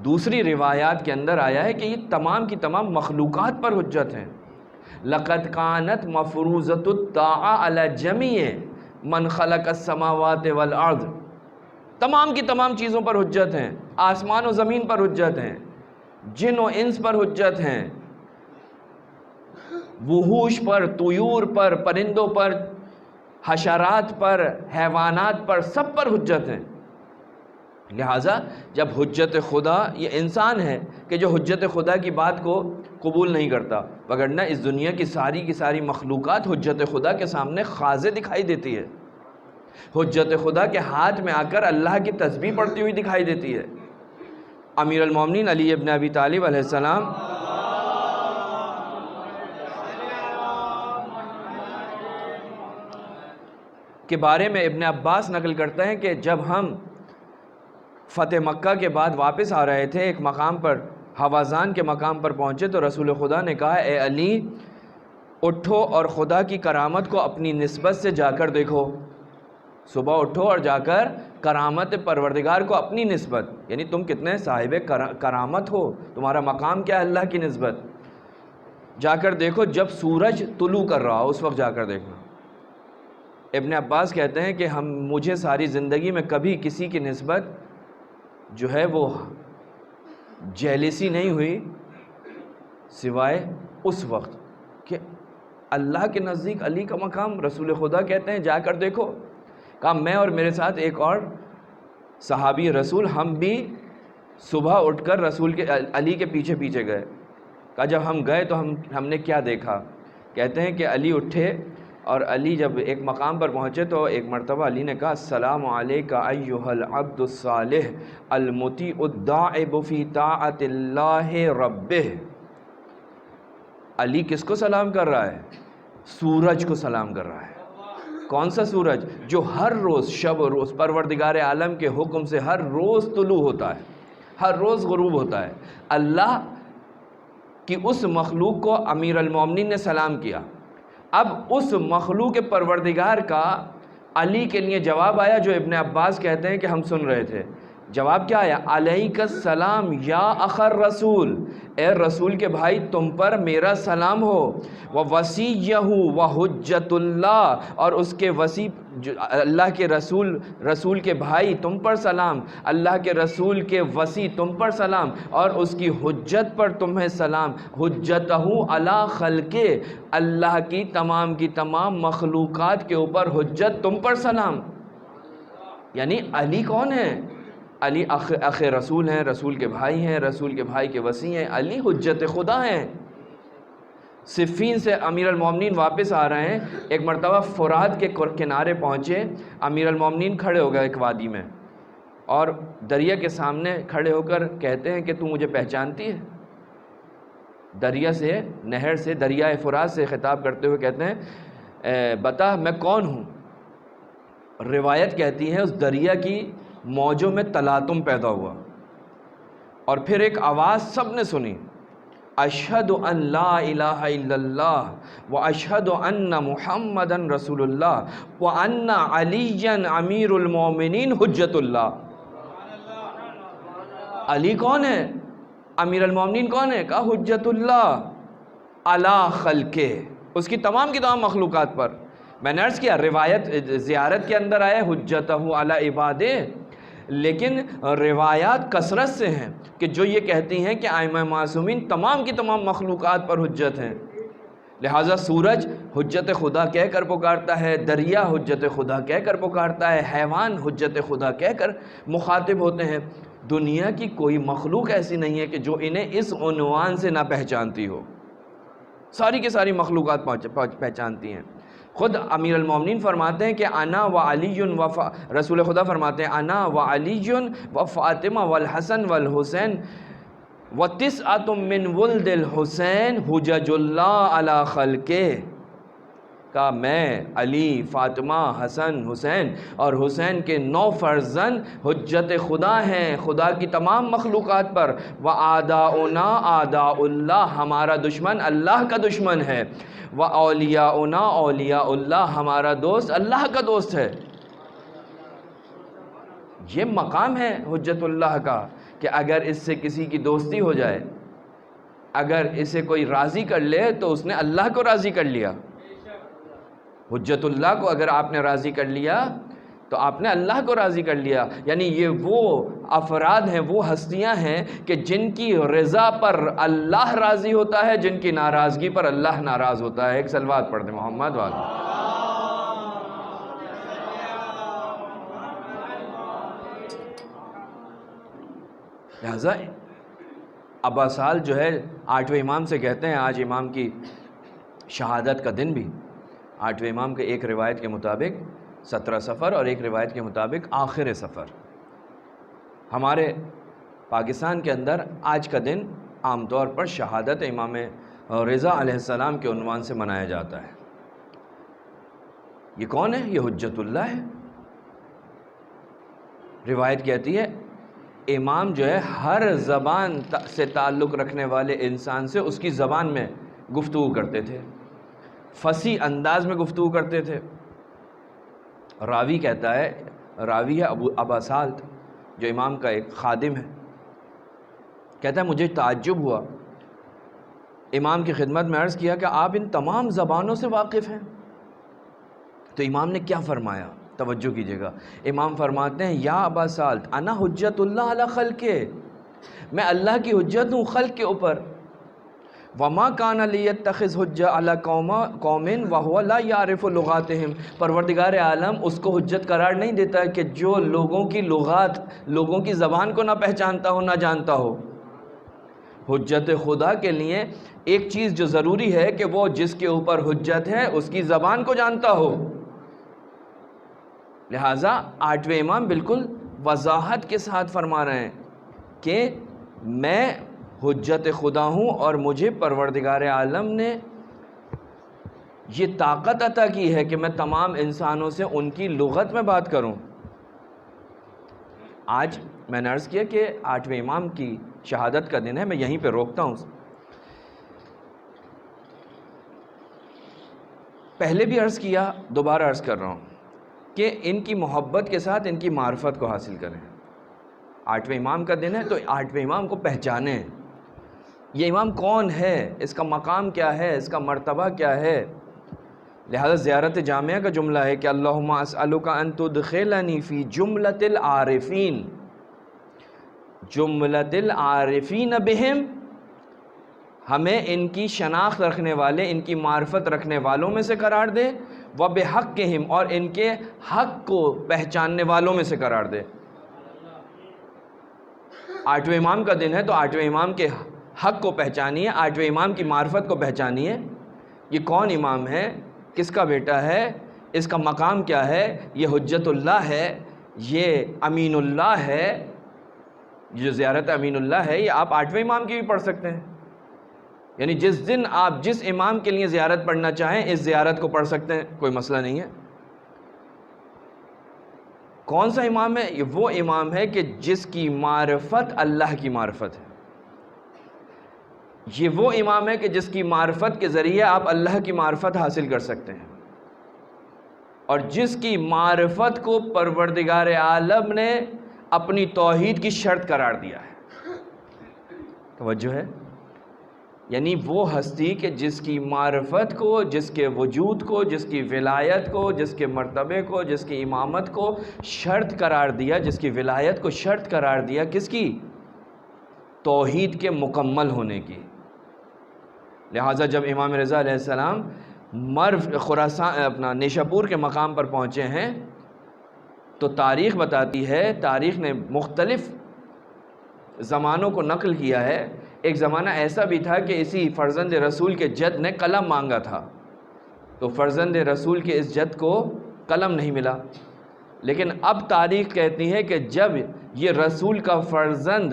دوسری روایات کے اندر آیا ہے کہ یہ تمام کی تمام مخلوقات پر حجت ہیں۔ لَقَدْ كَانَتْ مَفْرُوضَةُ الطَّاعَةِ عَلَى جَمِيعِ مَنْ خَلَقَ السَّمَاوَاتِ وَالْأَرْضِ، تمام کی تمام چیزوں پر حجت ہیں، آسمان و زمین پر حجت ہیں، جن و انس پر حجت ہیں، وحوش پر، طیور پر، پرندوں پر، حشرات پر، حیوانات پر، سب پر حجت ہیں۔ لہٰذا جب حجت خدا، یہ انسان ہے کہ جو حجت خدا کی بات کو قبول نہیں کرتا، وگرنہ اس دنیا کی ساری مخلوقات حجت خدا کے سامنے خاضع دکھائی دیتی ہے، حجت خدا کے ہاتھ میں آ کر اللہ کی تسبیح پڑھتی ہوئی دکھائی دیتی ہے۔ امیر المومنین علی ابن ابی طالب علیہ السلام کے بارے میں ابن عباس نقل کرتے ہیں کہ جب ہم فتح مکہ کے بعد واپس آ رہے تھے، ایک مقام پر، حوازان کے مقام پر پہنچے تو رسول خدا نے کہا اے علی اٹھو اور خدا کی کرامت کو اپنی نسبت سے جا کر دیکھو، صبح اٹھو اور جا کر کرامت پروردگار کو اپنی نسبت، یعنی تم کتنے صاحب کرامت ہو، تمہارا مقام کیا ہے اللہ کی نسبت، جا کر دیکھو جب سورج طلوع کر رہا ہو اس وقت جا کر دیکھنا۔ ابن عباس کہتے ہیں کہ مجھے ساری زندگی میں کبھی کسی کی نسبت جو ہے وہ جیلسی نہیں ہوئی سوائے اس وقت کہ اللہ کے نزدیک علی کا مقام، رسول خدا کہتے ہیں جا کر دیکھو۔ کہا میں اور میرے ساتھ ایک اور صحابی رسول ہم بھی صبح اٹھ کر رسول کے علی کے پیچھے پیچھے گئے. کہا جب ہم گئے تو ہم نے کیا دیکھا؟ کہتے ہیں کہ علی اٹھے اور علی جب ایک مقام پر پہنچے تو ایک مرتبہ علی نے کہا السلام علیک ایھا العبد الصالح المطیع الداعب فی طاعت اللہ ربہ. علی کس کو سلام کر رہا ہے؟ سورج کو سلام کر رہا ہے. کون سا سورج؟ جو ہر روز شب و روز پروردگار عالم کے حکم سے ہر روز طلوع ہوتا ہے، ہر روز غروب ہوتا ہے. اللہ کی اس مخلوق کو امیر المومنین نے سلام کیا. اب اس مخلوق پروردگار کا علی کے لیے جواب آیا جو ابن عباس کہتے ہیں کہ ہم سن رہے تھے. جواب کیا آیا؟ علیک السلام یا اخر رسول، اے رسول کے بھائی تم پر میرا سلام ہو. وَوَصِيَّهُ وَحُجَّةُ اللَّهِ، اور اس کے وصی اللہ کے رسول کے بھائی تم پر سلام، اللہ کے رسول کے وصی تم پر سلام، اور اس کی حجت پر تمہیں سلام. حجتہ علی خلقہ، اللہ کی تمام مخلوقات کے اوپر حجت تم پر سلام. یعنی علی کون ہے؟ علی اخ رسول ہیں، رسول کے بھائی ہیں، رسول کے بھائی کے وصی ہیں. علی حجت خدا ہیں. صفین سے امیر المومنین واپس آ رہے ہیں، ایک مرتبہ فرات کے کنارے پہنچے. امیر المومنین کھڑے ہو گئے ایک وادی میں اور دریا کے سامنے کھڑے ہو کر کہتے ہیں کہ تو مجھے پہچانتی ہے؟ دریا سے، نہر سے، دریائے فرات سے خطاب کرتے ہوئے کہتے ہیں بتا میں کون ہوں. روایت کہتی ہے اس دریا کی موجوں میں تلاطم پیدا ہوا اور پھر ایک آواز سب نے سنی، اشہد ان لا الہ الا اللہ واشہد ان محمدن رسول اللہ وان علیٰ امیر المومنین حجت اللہ. علی کون ہے؟ امیر المومنین کون ہے؟ کہا حجت اللہ علی خلقہ، اس کی تمام مخلوقات پر. میں نے عرض کیا روایت زیارت کے اندر آئے حجتہ علی عبادہ، لیکن روایات کثرت سے ہیں کہ جو یہ کہتی ہیں کہ ائمہ معصومین تمام کی تمام مخلوقات پر حجت ہیں. لہٰذا سورج حجت خدا کہہ کر پکارتا ہے، دریا حجت خدا کہہ کر پکارتا ہے، حیوان حجت خدا کہہ کر مخاطب ہوتے ہیں. دنیا کی کوئی مخلوق ایسی نہیں ہے کہ جو انہیں اس عنوان سے نہ پہچانتی ہو. ساری کی ساری مخلوقات پہچانتی ہیں. خود امیر المومنین فرماتے ہیں کہ انا و علی رسول خدا فرماتے ہیں انا و علی و فاطمہ والحسن والحسین وتسعۃ من ولد الحسین حجج اللہ علی خلقہ. کہ میں علی، فاطمہ، حسن، حسین اور حسین کے 9 فرزند حجت خدا ہیں خدا کی تمام مخلوقات پر. وَآدَاؤُنَا آدَاءُ اللہ، ہمارا دشمن اللہ کا دشمن ہے. وَأَوْلِيَاؤُنَا اولیاء اللہ، ہمارا دوست اللہ کا دوست ہے. یہ مقام ہے حجت اللہ کا کہ اگر اس سے کسی کی دوستی ہو جائے، اگر اسے کوئی راضی کر لے تو اس نے اللہ کو راضی کر لیا. حجت اللہ کو اگر آپ نے راضی کر لیا تو آپ نے اللہ کو راضی کر لیا. یعنی یہ وہ افراد ہیں، وہ ہستیاں ہیں کہ جن کی رضا پر اللہ راضی ہوتا ہے، جن کی ناراضگی پر اللہ ناراض ہوتا ہے. ایک صلوات پڑھ دیں محمد والا. لہذا ابا سال جو ہے 8ویں امام سے کہتے ہیں، آج امام کی شہادت کا دن بھی 8ویں امام کے ایک روایت کے مطابق 17 صفر اور ایک روایت کے مطابق آخر صفر. ہمارے پاکستان کے اندر آج کا دن عام طور پر شہادت امام رضا علیہ السلام کے عنوان سے منایا جاتا ہے. یہ کون ہے؟ یہ حجت اللہ ہے. روایت کہتی ہے امام جو ہے ہر زبان سے تعلق رکھنے والے انسان سے اس کی زبان میں گفتگو کرتے تھے، فصیح انداز میں گفتگو کرتے تھے. راوی کہتا ہے، راوی ہے ابا سالت جو امام کا ایک خادم ہے، کہتا ہے مجھے تعجب ہوا، امام کی خدمت میں عرض کیا کہ آپ ان تمام زبانوں سے واقف ہیں؟ تو امام نے کیا فرمایا؟ توجہ کیجیے گا. امام فرماتے ہیں یا ابا سالت انا حجت اللہ علی خلقہ، میں اللہ کی حجت ہوں خلق کے اوپر. وما کان لیتخذ حجہ علی قوم وہو لا یعرف لغاتہم، پروردگار عالم اس کو حجت قرار نہیں دیتا کہ جو لوگوں کی لغات، لوگوں کی زبان کو نہ پہچانتا ہو، نہ جانتا ہو۔ حجت خدا کے لیے ایک چیز جو ضروری ہے کہ وہ جس کے اوپر حجت ہے اس کی زبان کو جانتا ہو۔ لہٰذا آٹھویں امام بالکل وضاحت کے ساتھ فرما رہے ہیں کہ میں حجت خدا ہوں اور مجھے پروردگار عالم نے یہ طاقت عطا کی ہے کہ میں تمام انسانوں سے ان کی لغت میں بات کروں۔ آج میں نے عرض کیا کہ آٹھویں امام کی شہادت کا دن ہے، میں یہیں پہ روکتا ہوں۔ پہلے بھی عرض کیا، دوبارہ عرض کر رہا ہوں کہ ان کی محبت کے ساتھ ان کی معرفت کو حاصل کریں۔ آٹھویں امام کا دن ہے تو آٹھویں امام کو پہچانیں، یہ امام کون ہے، اس کا مقام کیا ہے، اس کا مرتبہ کیا ہے۔ لہذا زیارت جامعہ کا جملہ ہے کہ اللہم اسألک ان تدخلنی فی جملۃ العارفین، جملۃ العارفین بہم، ہمیں ان کی شناخت رکھنے والے، ان کی معرفت رکھنے والوں میں سے قرار دے، وبحقہم، اور ان کے حق کو پہچاننے والوں میں سے قرار دے۔ آٹھویں امام کا دن ہے تو آٹھویں امام کے حق کو پہچانیے، آٹھویں امام کی معرفت کو پہچانیے، یہ کون امام ہے، کس کا بیٹا ہے، اس کا مقام کیا ہے، یہ حجت اللہ ہے، یہ امین اللہ ہے۔ جو زیارت امین اللہ ہے یہ آپ آٹھویں امام کی بھی پڑھ سکتے ہیں، یعنی جس دن آپ جس امام کے لیے زیارت پڑھنا چاہیں اس زیارت کو پڑھ سکتے ہیں، کوئی مسئلہ نہیں ہے۔ کون سا امام ہے؟ یہ وہ امام ہے کہ جس کی معرفت اللہ کی معرفت ہے، یہ وہ امام ہے کہ جس کی معرفت کے ذریعے آپ اللہ کی معرفت حاصل کر سکتے ہیں، اور جس کی معرفت کو پروردگار عالم نے اپنی توحید کی شرط قرار دیا ہے۔ توجہ ہے؟ یعنی وہ ہستی کہ جس کی معرفت کو، جس کے وجود کو، جس کی ولایت کو، جس کے مرتبے کو، جس کی امامت کو شرط قرار دیا، جس کی ولایت کو شرط قرار دیا، کس کی؟ توحید کے مکمل ہونے کی۔ لہٰذا جب امام رضا علیہ السلام مرو خراسان اپنا نیشاپور کے مقام پر پہنچے ہیں تو تاریخ بتاتی ہے، تاریخ نے مختلف زمانوں کو نقل کیا ہے۔ ایک زمانہ ایسا بھی تھا کہ اسی فرزند رسول کے جد نے قلم مانگا تھا، تو فرزند رسول کے اس جد کو قلم نہیں ملا، لیکن اب تاریخ کہتی ہے کہ جب یہ رسول کا فرزند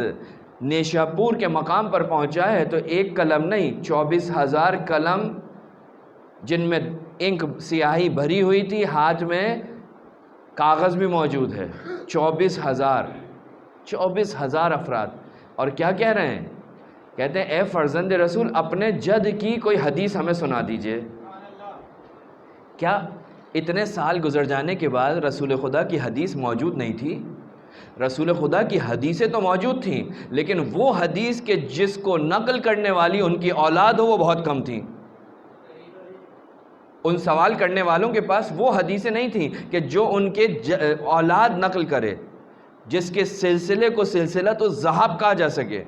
نیشاپور کے مقام پر پہنچا ہے تو ایک قلم نہیں 24,000 قلم، جن میں انک سیاہی بھری ہوئی تھی، ہاتھ میں کاغذ بھی موجود ہے، 24,000 افراد۔ اور کیا کہہ رہے ہیں؟ کہتے ہیں اے فرزند رسول اپنے جد کی کوئی حدیث ہمیں سنا دیجئے۔ کیا اتنے سال گزر جانے کے بعد رسول خدا کی حدیث موجود نہیں تھی؟ رسول خدا کی حدیثیں تو موجود تھیں، لیکن وہ حدیث کے جس کو نقل کرنے والی ان کی اولاد ہو وہ بہت کم تھیں۔ ان سوال کرنے والوں کے پاس وہ حدیثیں نہیں تھیں کہ جو ان کے اولاد نقل کرے، جس کے سلسلے کو سلسلہ تو ذہب کہا جا سکے،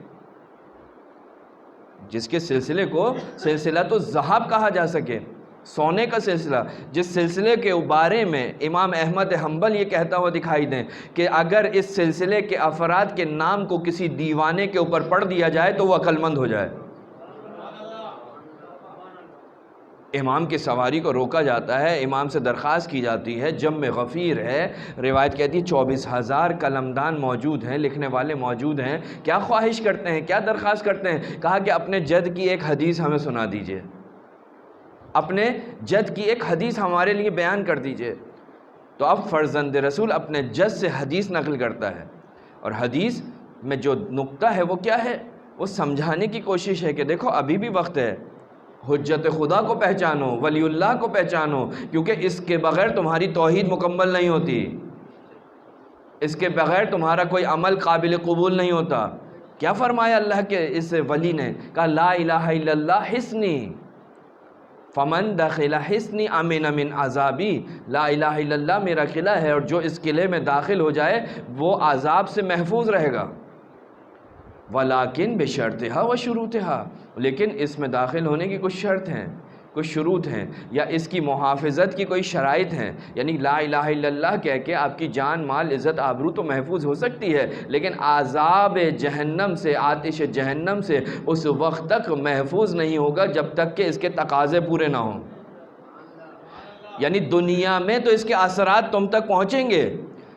جس کے سلسلے کو سلسلہ تو ذہب کہا جا سکے، سونے کا سلسلہ، جس سلسلے کے بارے میں امام احمد حنبل یہ کہتا ہوا دکھائی دیں کہ اگر اس سلسلے کے افراد کے نام کو کسی دیوانے کے اوپر پڑھ دیا جائے تو وہ عقل مند ہو جائے۔ امام کی سواری کو روکا جاتا ہے، امام سے درخواست کی جاتی ہے، جم میں غفیر ہے، روایت کہتی ہے 24,000 قلمدان موجود ہیں، لکھنے والے موجود ہیں، کیا خواہش کرتے ہیں، کیا درخواست کرتے ہیں؟ کہا کہ اپنے جد کی ایک حدیث ہمیں سنا دیجئے، اپنے جد کی ایک حدیث ہمارے لیے بیان کر دیجئے۔ تو اب فرزند رسول اپنے جد سے حدیث نقل کرتا ہے، اور حدیث میں جو نقطہ ہے وہ کیا ہے؟ وہ سمجھانے کی کوشش ہے کہ دیکھو ابھی بھی وقت ہے، حجت خدا کو پہچانو، ولی اللہ کو پہچانو، کیونکہ اس کے بغیر تمہاری توحید مکمل نہیں ہوتی، اس کے بغیر تمہارا کوئی عمل قابل قبول نہیں ہوتا۔ کیا فرمایا اللہ کے اس ولی نے؟ کہا لا الہ الا اللہ حصنی فمن دخل حصنی امن من عذابی، لا الہ الا اللہ میرا قلعہ ہے اور جو اس قلعے میں داخل ہو جائے وہ عذاب سے محفوظ رہے گا۔ ولیکن بشرطہا و شروطہا، لیکن اس میں داخل ہونے کی کچھ شرط ہیں، کچھ شروط ہیں، یا اس کی محافظت کی کوئی شرائط ہیں. یعنی لا الہ الا اللہ کہہ کے آپ کی جان مال عزت آبرو تو محفوظ ہو سکتی ہے، لیکن عذاب جہنم سے، آتش جہنم سے اس وقت تک محفوظ نہیں ہوگا جب تک کہ اس کے تقاضے پورے نہ ہوں. یعنی دنیا میں تو اس کے اثرات تم تک پہنچیں گے.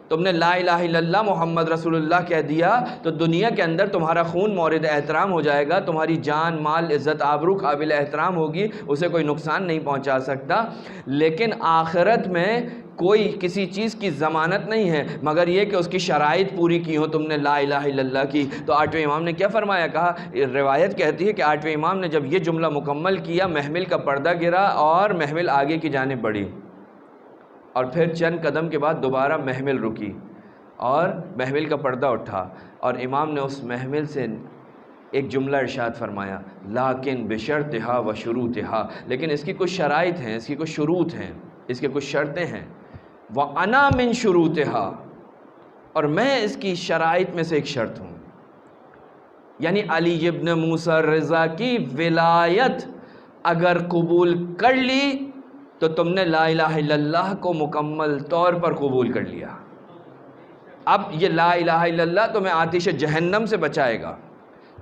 تم نے لا الہ الا اللہ محمد رسول اللہ کہہ دیا تو دنیا کے اندر تمہارا خون مورد احترام ہو جائے گا، تمہاری جان مال عزت آبرو قابل احترام ہوگی، اسے کوئی نقصان نہیں پہنچا سکتا. لیکن آخرت میں کوئی کسی چیز کی ضمانت نہیں ہے مگر یہ کہ اس کی شرائط پوری کی ہو تم نے لا الہ الا اللہ کی. تو 8ویں امام نے کیا فرمایا؟ کہا، روایت کہتی ہے کہ 8ویں امام نے جب یہ جملہ مکمل کیا، محمل کا پردہ گرا اور محمل آگے کی جانب بڑھی، اور پھر چند قدم کے بعد دوبارہ محمل رکی اور محمل کا پردہ اٹھا، اور امام نے اس محمل سے ایک جملہ ارشاد فرمایا، لیکن بشرطہا و شروطہا، لیکن اس کی کچھ شرائط ہیں، اس کی کچھ شروط ہیں، اس کے کچھ شرطیں ہیں. وَأَنَا مِن شُرُوطِهَا، اور میں اس کی شرائط میں سے ایک شرط ہوں. یعنی علی ابن موسیٰ رضا کی ولایت اگر قبول کر لی تو تم نے لا الہ الا اللہ کو مکمل طور پر قبول کر لیا. اب یہ لا الہ الا اللہ تمہیں آتش جہنم سے بچائے گا،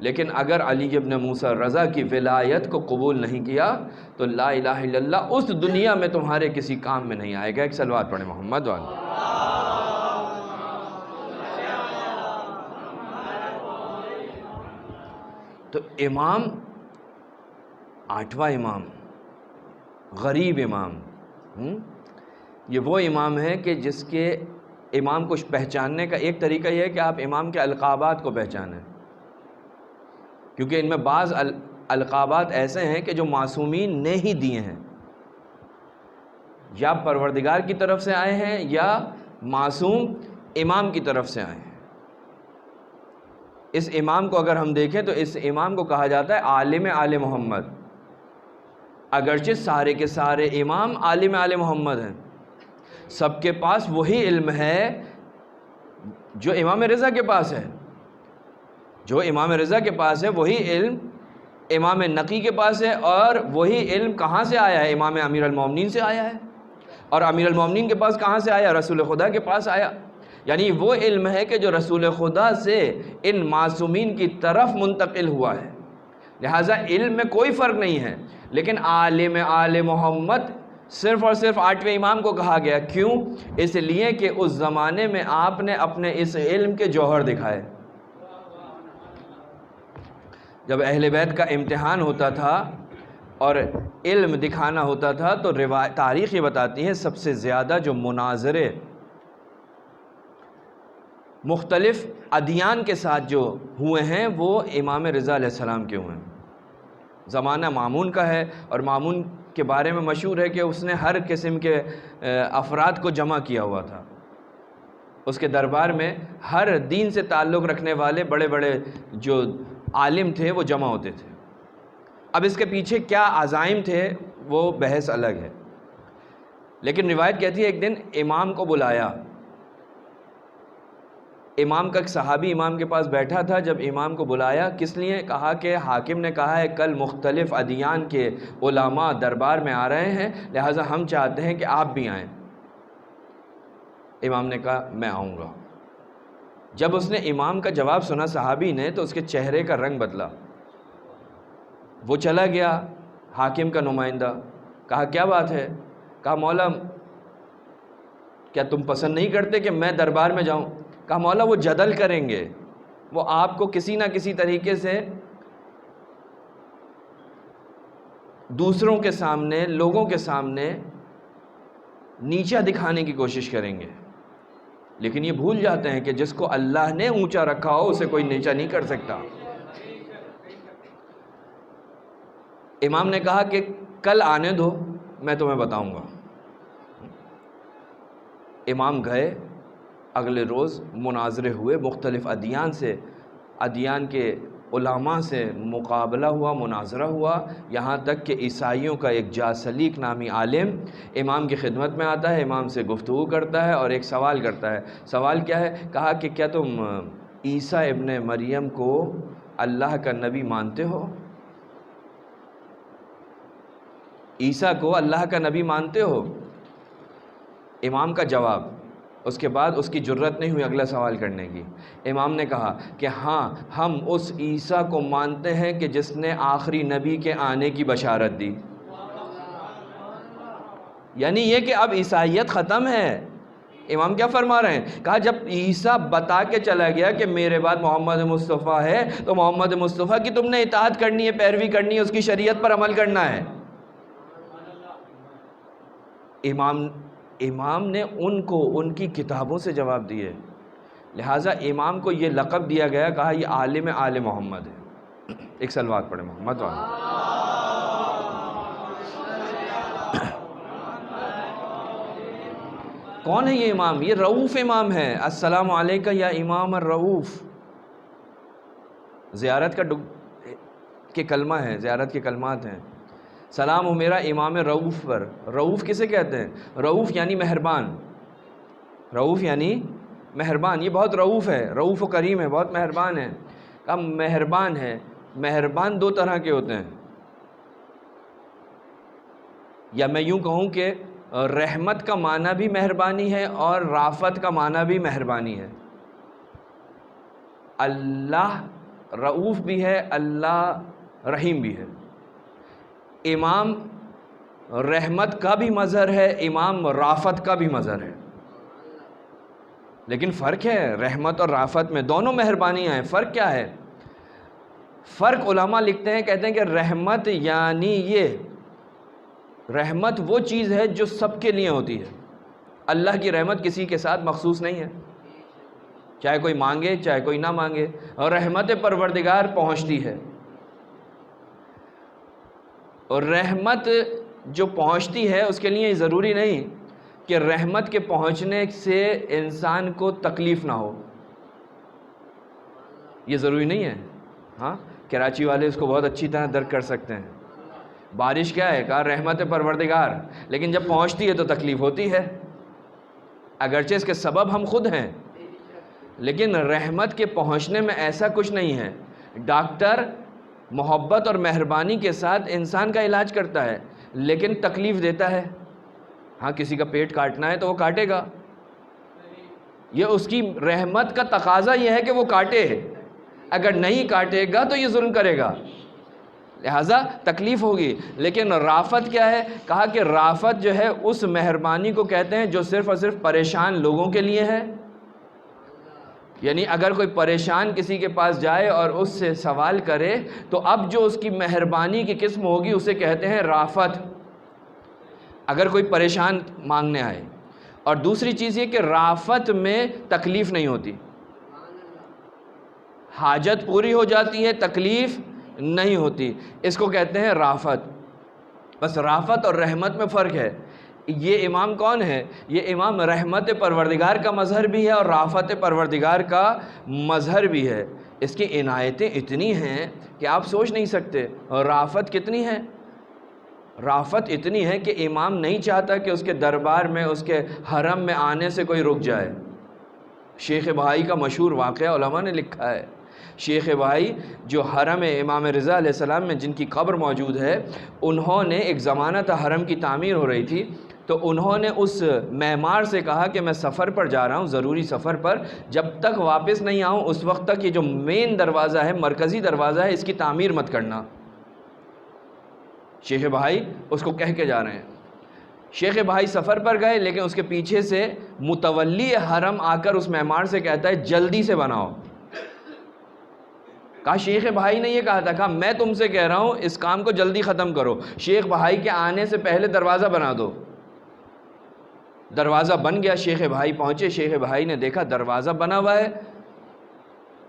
لیکن اگر علی ابن موسیٰ رضا کی ولایت کو قبول نہیں کیا تو لا الہ الا اللہ اس دنیا میں تمہارے کسی کام میں نہیں آئے گا. ایک صلوات پڑھیں محمد والے. تو امام، 8واں امام، غریب امام، یہ وہ امام ہے کہ جس کے امام کو پہچاننے کا ایک طریقہ یہ ہے کہ آپ امام کے القابات کو پہچانیں، کیونکہ ان میں بعض القابات ایسے ہیں کہ جو معصومین نے ہی دیے ہیں، یا پروردگار کی طرف سے آئے ہیں یا معصوم امام کی طرف سے آئے ہیں. اس امام کو اگر ہم دیکھیں تو اس امام کو کہا جاتا ہے عالم آل محمد، اگرچہ سارے کے سارے امام عالم آل محمد ہیں، سب کے پاس وہی علم ہے جو امام رضا کے پاس ہے. جو امام رضا کے پاس ہے وہی علم امام نقی کے پاس ہے، اور وہی علم کہاں سے آیا ہے؟ امام امیر المومنین سے آیا ہے. اور امیر المومنین کے پاس کہاں سے آیا؟ رسول خدا کے پاس آیا. یعنی وہ علم ہے کہ جو رسول خدا سے ان معصومین کی طرف منتقل ہوا ہے. لہٰذا علم میں کوئی فرق نہیں ہے، لیکن عالم آل محمد صرف اور صرف 8ویں امام کو کہا گیا. کیوں؟ اس لیے کہ اس زمانے میں آپ نے اپنے اس علم کے جوہر دکھائے. جب اہل بیت کا امتحان ہوتا تھا اور علم دکھانا ہوتا تھا تو تاریخ یہ بتاتی ہے سب سے زیادہ جو مناظرے مختلف ادیان کے ساتھ جو ہوئے ہیں وہ امام رضا علیہ السلام کے ہوئے ہیں. زمانہ مامون کا ہے، اور مامون کے بارے میں مشہور ہے کہ اس نے ہر قسم کے افراد کو جمع کیا ہوا تھا. اس کے دربار میں ہر دین سے تعلق رکھنے والے بڑے بڑے جو عالم تھے وہ جمع ہوتے تھے. اب اس کے پیچھے کیا عزائم تھے وہ بحث الگ ہے، لیکن روایت کہتی ہے ایک دن امام کو بلایا. امام کا ایک صحابی امام کے پاس بیٹھا تھا. جب امام کو بلایا کس لیے؟ کہا کہ حاکم نے کہا ہے کل مختلف ادیان کے علماء دربار میں آ رہے ہیں، لہٰذا ہم چاہتے ہیں کہ آپ بھی آئیں. امام نے کہا میں آؤں گا. جب اس نے امام کا جواب سنا صحابی نے تو اس کے چہرے کا رنگ بدلا. وہ چلا گیا حاکم کا نمائندہ. کہا کیا بات ہے؟ کہا مولا کیا تم پسند نہیں کرتے کہ میں دربار میں جاؤں؟ کہا مولا وہ جدل کریں گے، وہ آپ کو کسی نہ کسی طریقے سے دوسروں کے سامنے، لوگوں کے سامنے نیچا دکھانے کی کوشش کریں گے، لیکن یہ بھول جاتے ہیں کہ جس کو اللہ نے اونچا رکھا ہو اسے کوئی نیچا نہیں کر سکتا. امام نے کہا کہ کل آنے دو میں تمہیں بتاؤں گا. امام گئے. اگلے روز مناظرے ہوئے، مختلف ادیان کے علماء سے مقابلہ ہوا، مناظرہ ہوا، یہاں تک کہ عیسائیوں کا ایک جاسلیق نامی عالم امام کی خدمت میں آتا ہے، امام سے گفتگو کرتا ہے اور ایک سوال کرتا ہے. سوال کیا ہے؟ کہا کہ کیا تم عیسیٰ ابن مریم کو اللہ کا نبی مانتے ہو؟ عیسیٰ کو اللہ کا نبی مانتے ہو؟ امام کا جواب، اس کے بعد اس کی جرت نہیں ہوئی اگلا سوال کرنے کی۔ امام نے کہا کہ ہاں، ہم اس عیسیٰ کو مانتے ہیں کہ جس نے آخری نبی کے آنے کی بشارت دی۔ یعنی یہ کہ اب عیسائیت ختم ہے۔ امام کیا فرما رہے ہیں؟ کہا جب عیسیٰ بتا کے چلا گیا کہ میرے بعد محمد مصطفیٰ ہے، تو محمد مصطفیٰ کی تم نے اطاعت کرنی ہے، پیروی کرنی ہے، اس کی شریعت پر عمل کرنا ہے۔ امام نے ان کو ان کی کتابوں سے جواب دیے، لہٰذا امام کو یہ لقب دیا گیا، کہا یہ عالم آل محمد ہے۔ ایک صلوات پڑھیں محمد والا۔ کون ہے یہ امام؟ یہ رؤوف امام ہے۔ السلام علیکہ یا امام الرؤوف، زیارت کے کلمہ ہے، زیارت کے کلمات ہیں۔ سلام ہو میرا امام رؤوف پر۔ رؤوف کسے کہتے ہیں؟ رؤوف یعنی مہربان، رؤوف یعنی مہربان۔ یہ بہت رؤوف ہے، رؤوف و کریم ہے، بہت مہربان ہے۔ کہا مہربان ہے۔ مہربان دو طرح کے ہوتے ہیں، یا میں یوں کہوں کہ رحمت کا معنی بھی مہربانی ہے اور رافت کا معنی بھی مہربانی ہے۔ اللہ رؤوف بھی ہے، اللہ رحیم بھی ہے۔ امام رحمت کا بھی مظہر ہے، امام رافت کا بھی مظہر ہے، لیکن فرق ہے رحمت اور رافت میں، دونوں مہربانیاں ہیں۔ فرق کیا ہے؟ فرق علماء لکھتے ہیں، کہتے ہیں کہ رحمت یعنی یہ رحمت وہ چیز ہے جو سب کے لیے ہوتی ہے۔ اللہ کی رحمت کسی کے ساتھ مخصوص نہیں ہے، چاہے کوئی مانگے چاہے کوئی نہ مانگے، اور رحمت پروردگار پہنچتی ہے۔ اور رحمت جو پہنچتی ہے اس کے لیے یہ ضروری نہیں کہ رحمت کے پہنچنے سے انسان کو تکلیف نہ ہو، یہ ضروری نہیں ہے۔ ہاں، کراچی والے اس کو بہت اچھی طرح درک کر سکتے ہیں۔ بارش کیا ہے؟ کہا رحمت پروردگار، لیکن جب پہنچتی ہے تو تکلیف ہوتی ہے، اگرچہ اس کے سبب ہم خود ہیں، لیکن رحمت کے پہنچنے میں ایسا کچھ نہیں ہے۔ ڈاکٹر محبت اور مہربانی کے ساتھ انسان کا علاج کرتا ہے، لیکن تکلیف دیتا ہے۔ ہاں، کسی کا پیٹ کاٹنا ہے تو وہ کاٹے گا، یہ اس کی رحمت کا تقاضا یہ ہے کہ وہ کاٹے، اگر نہیں کاٹے گا تو یہ ظلم کرے گا، لہٰذا تکلیف ہوگی۔ لیکن رافت کیا ہے؟ کہا کہ رافت جو ہے اس مہربانی کو کہتے ہیں جو صرف اور صرف پریشان لوگوں کے لیے ہے۔ یعنی اگر کوئی پریشان کسی کے پاس جائے اور اس سے سوال کرے تو اب جو اس کی مہربانی کی قسم ہوگی اسے کہتے ہیں رافت، اگر کوئی پریشان مانگنے آئے۔ اور دوسری چیز یہ کہ رافت میں تکلیف نہیں ہوتی، حاجت پوری ہو جاتی ہے، تکلیف نہیں ہوتی، اس کو کہتے ہیں رافت۔ بس رافت اور رحمت میں فرق ہے۔ یہ امام کون ہے؟ یہ امام رحمت پروردگار کا مظہر بھی ہے اور رافت پروردگار کا مظہر بھی ہے۔ اس کی عنایتیں اتنی ہیں کہ آپ سوچ نہیں سکتے۔ اور رافت کتنی ہے؟ رافت اتنی ہے کہ امام نہیں چاہتا کہ اس کے دربار میں، اس کے حرم میں آنے سے کوئی رک جائے۔ شیخ بہائی کا مشہور واقعہ علماء نے لکھا ہے۔ شیخ بہائی جو حرم امام رضا علیہ السلام میں جن کی قبر موجود ہے، انہوں نے ایک زمانہ تھا حرم کی تعمیر ہو رہی تھی، تو انہوں نے اس معمار سے کہا کہ میں سفر پر جا رہا ہوں، ضروری سفر پر، جب تک واپس نہیں آؤں اس وقت تک یہ جو مین دروازہ ہے، مرکزی دروازہ ہے، اس کی تعمیر مت کرنا۔ شیخ بہائی اس کو کہہ کے جا رہے ہیں۔ شیخ بہائی سفر پر گئے، لیکن اس کے پیچھے سے متولی حرم آ کر اس معمار سے کہتا ہے جلدی سے بناؤ۔ کہا شیخ بہائی نے یہ کہا تھا، کہا میں تم سے کہہ رہا ہوں اس کام کو جلدی ختم کرو، شیخ بہائی کے آنے سے پہلے دروازہ بنا دو۔ دروازہ بن گیا، شیخ بہائی پہنچے، شیخ بہائی نے دیکھا دروازہ بنا ہوا ہے،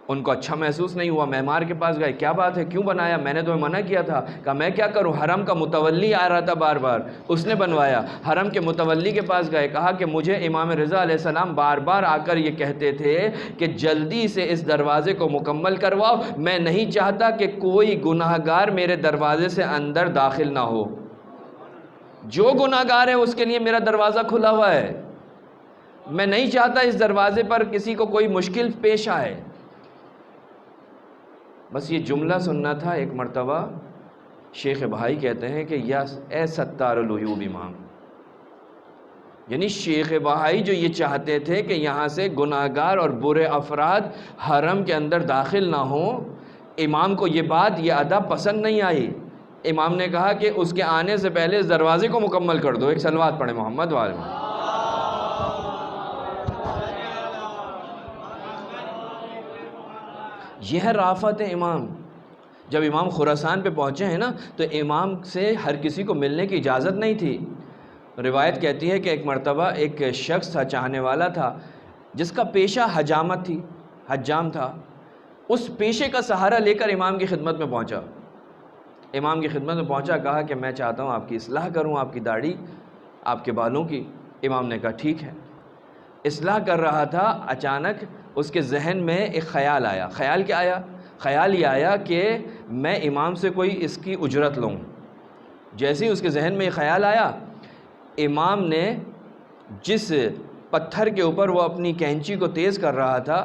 ان کو اچھا محسوس نہیں ہوا، معمار کے پاس گئے، کیا بات ہے، کیوں بنایا؟ میں نے تمہیں منع کیا تھا۔ کہا میں کیا کروں، حرم کا متولی آ رہا تھا بار بار، اس نے بنوایا۔ حرم کے متولی کے پاس گئے، کہا کہ مجھے امام رضا علیہ السلام بار بار آ کر یہ کہتے تھے کہ جلدی سے اس دروازے کو مکمل کرواؤ، میں نہیں چاہتا کہ کوئی گناہ گار میرے دروازے سے اندر داخل نہ ہو، جو گناہ گار ہے اس کے لیے میرا دروازہ کھلا ہوا ہے، میں نہیں چاہتا اس دروازے پر کسی کو کوئی مشکل پیش آئے۔ بس یہ جملہ سننا تھا ایک مرتبہ شیخ بھائی کہتے ہیں کہ یا اے ستار العیوب امام، یعنی شیخ بھائی جو یہ چاہتے تھے کہ یہاں سے گناہگار اور برے افراد حرم کے اندر داخل نہ ہوں، امام کو یہ بات، یہ ادب پسند نہیں آئی۔ امام نے کہا کہ اس کے آنے سے پہلے اس دروازے کو مکمل کر دو۔ ایک صلوات پڑھیں محمد وآل محمد۔ یہ ہے رافت امام۔ جب امام خراسان پہ پہنچے ہیں نا تو امام سے ہر کسی کو ملنے کی اجازت نہیں تھی۔ روایت کہتی ہے کہ ایک مرتبہ ایک شخص تھا، چاہنے والا تھا، جس کا پیشہ حجامت تھی، حجام تھا۔ اس پیشے کا سہارا لے کر امام کی خدمت میں پہنچا۔ امام کی خدمت میں پہنچا، کہا کہ میں چاہتا ہوں آپ کی اصلاح کروں، آپ کی داڑھی، آپ کے بالوں کی۔ امام نے کہا ٹھیک ہے۔ اصلاح کر رہا تھا، اچانک اس کے ذہن میں ایک خیال آیا۔ خیال کیا آیا؟ خیال یہ آیا کہ میں امام سے کوئی اس کی اجرت لوں۔ جیسے ہی اس کے ذہن میں یہ خیال آیا، امام نے جس پتھر کے اوپر وہ اپنی کینچی کو تیز کر رہا تھا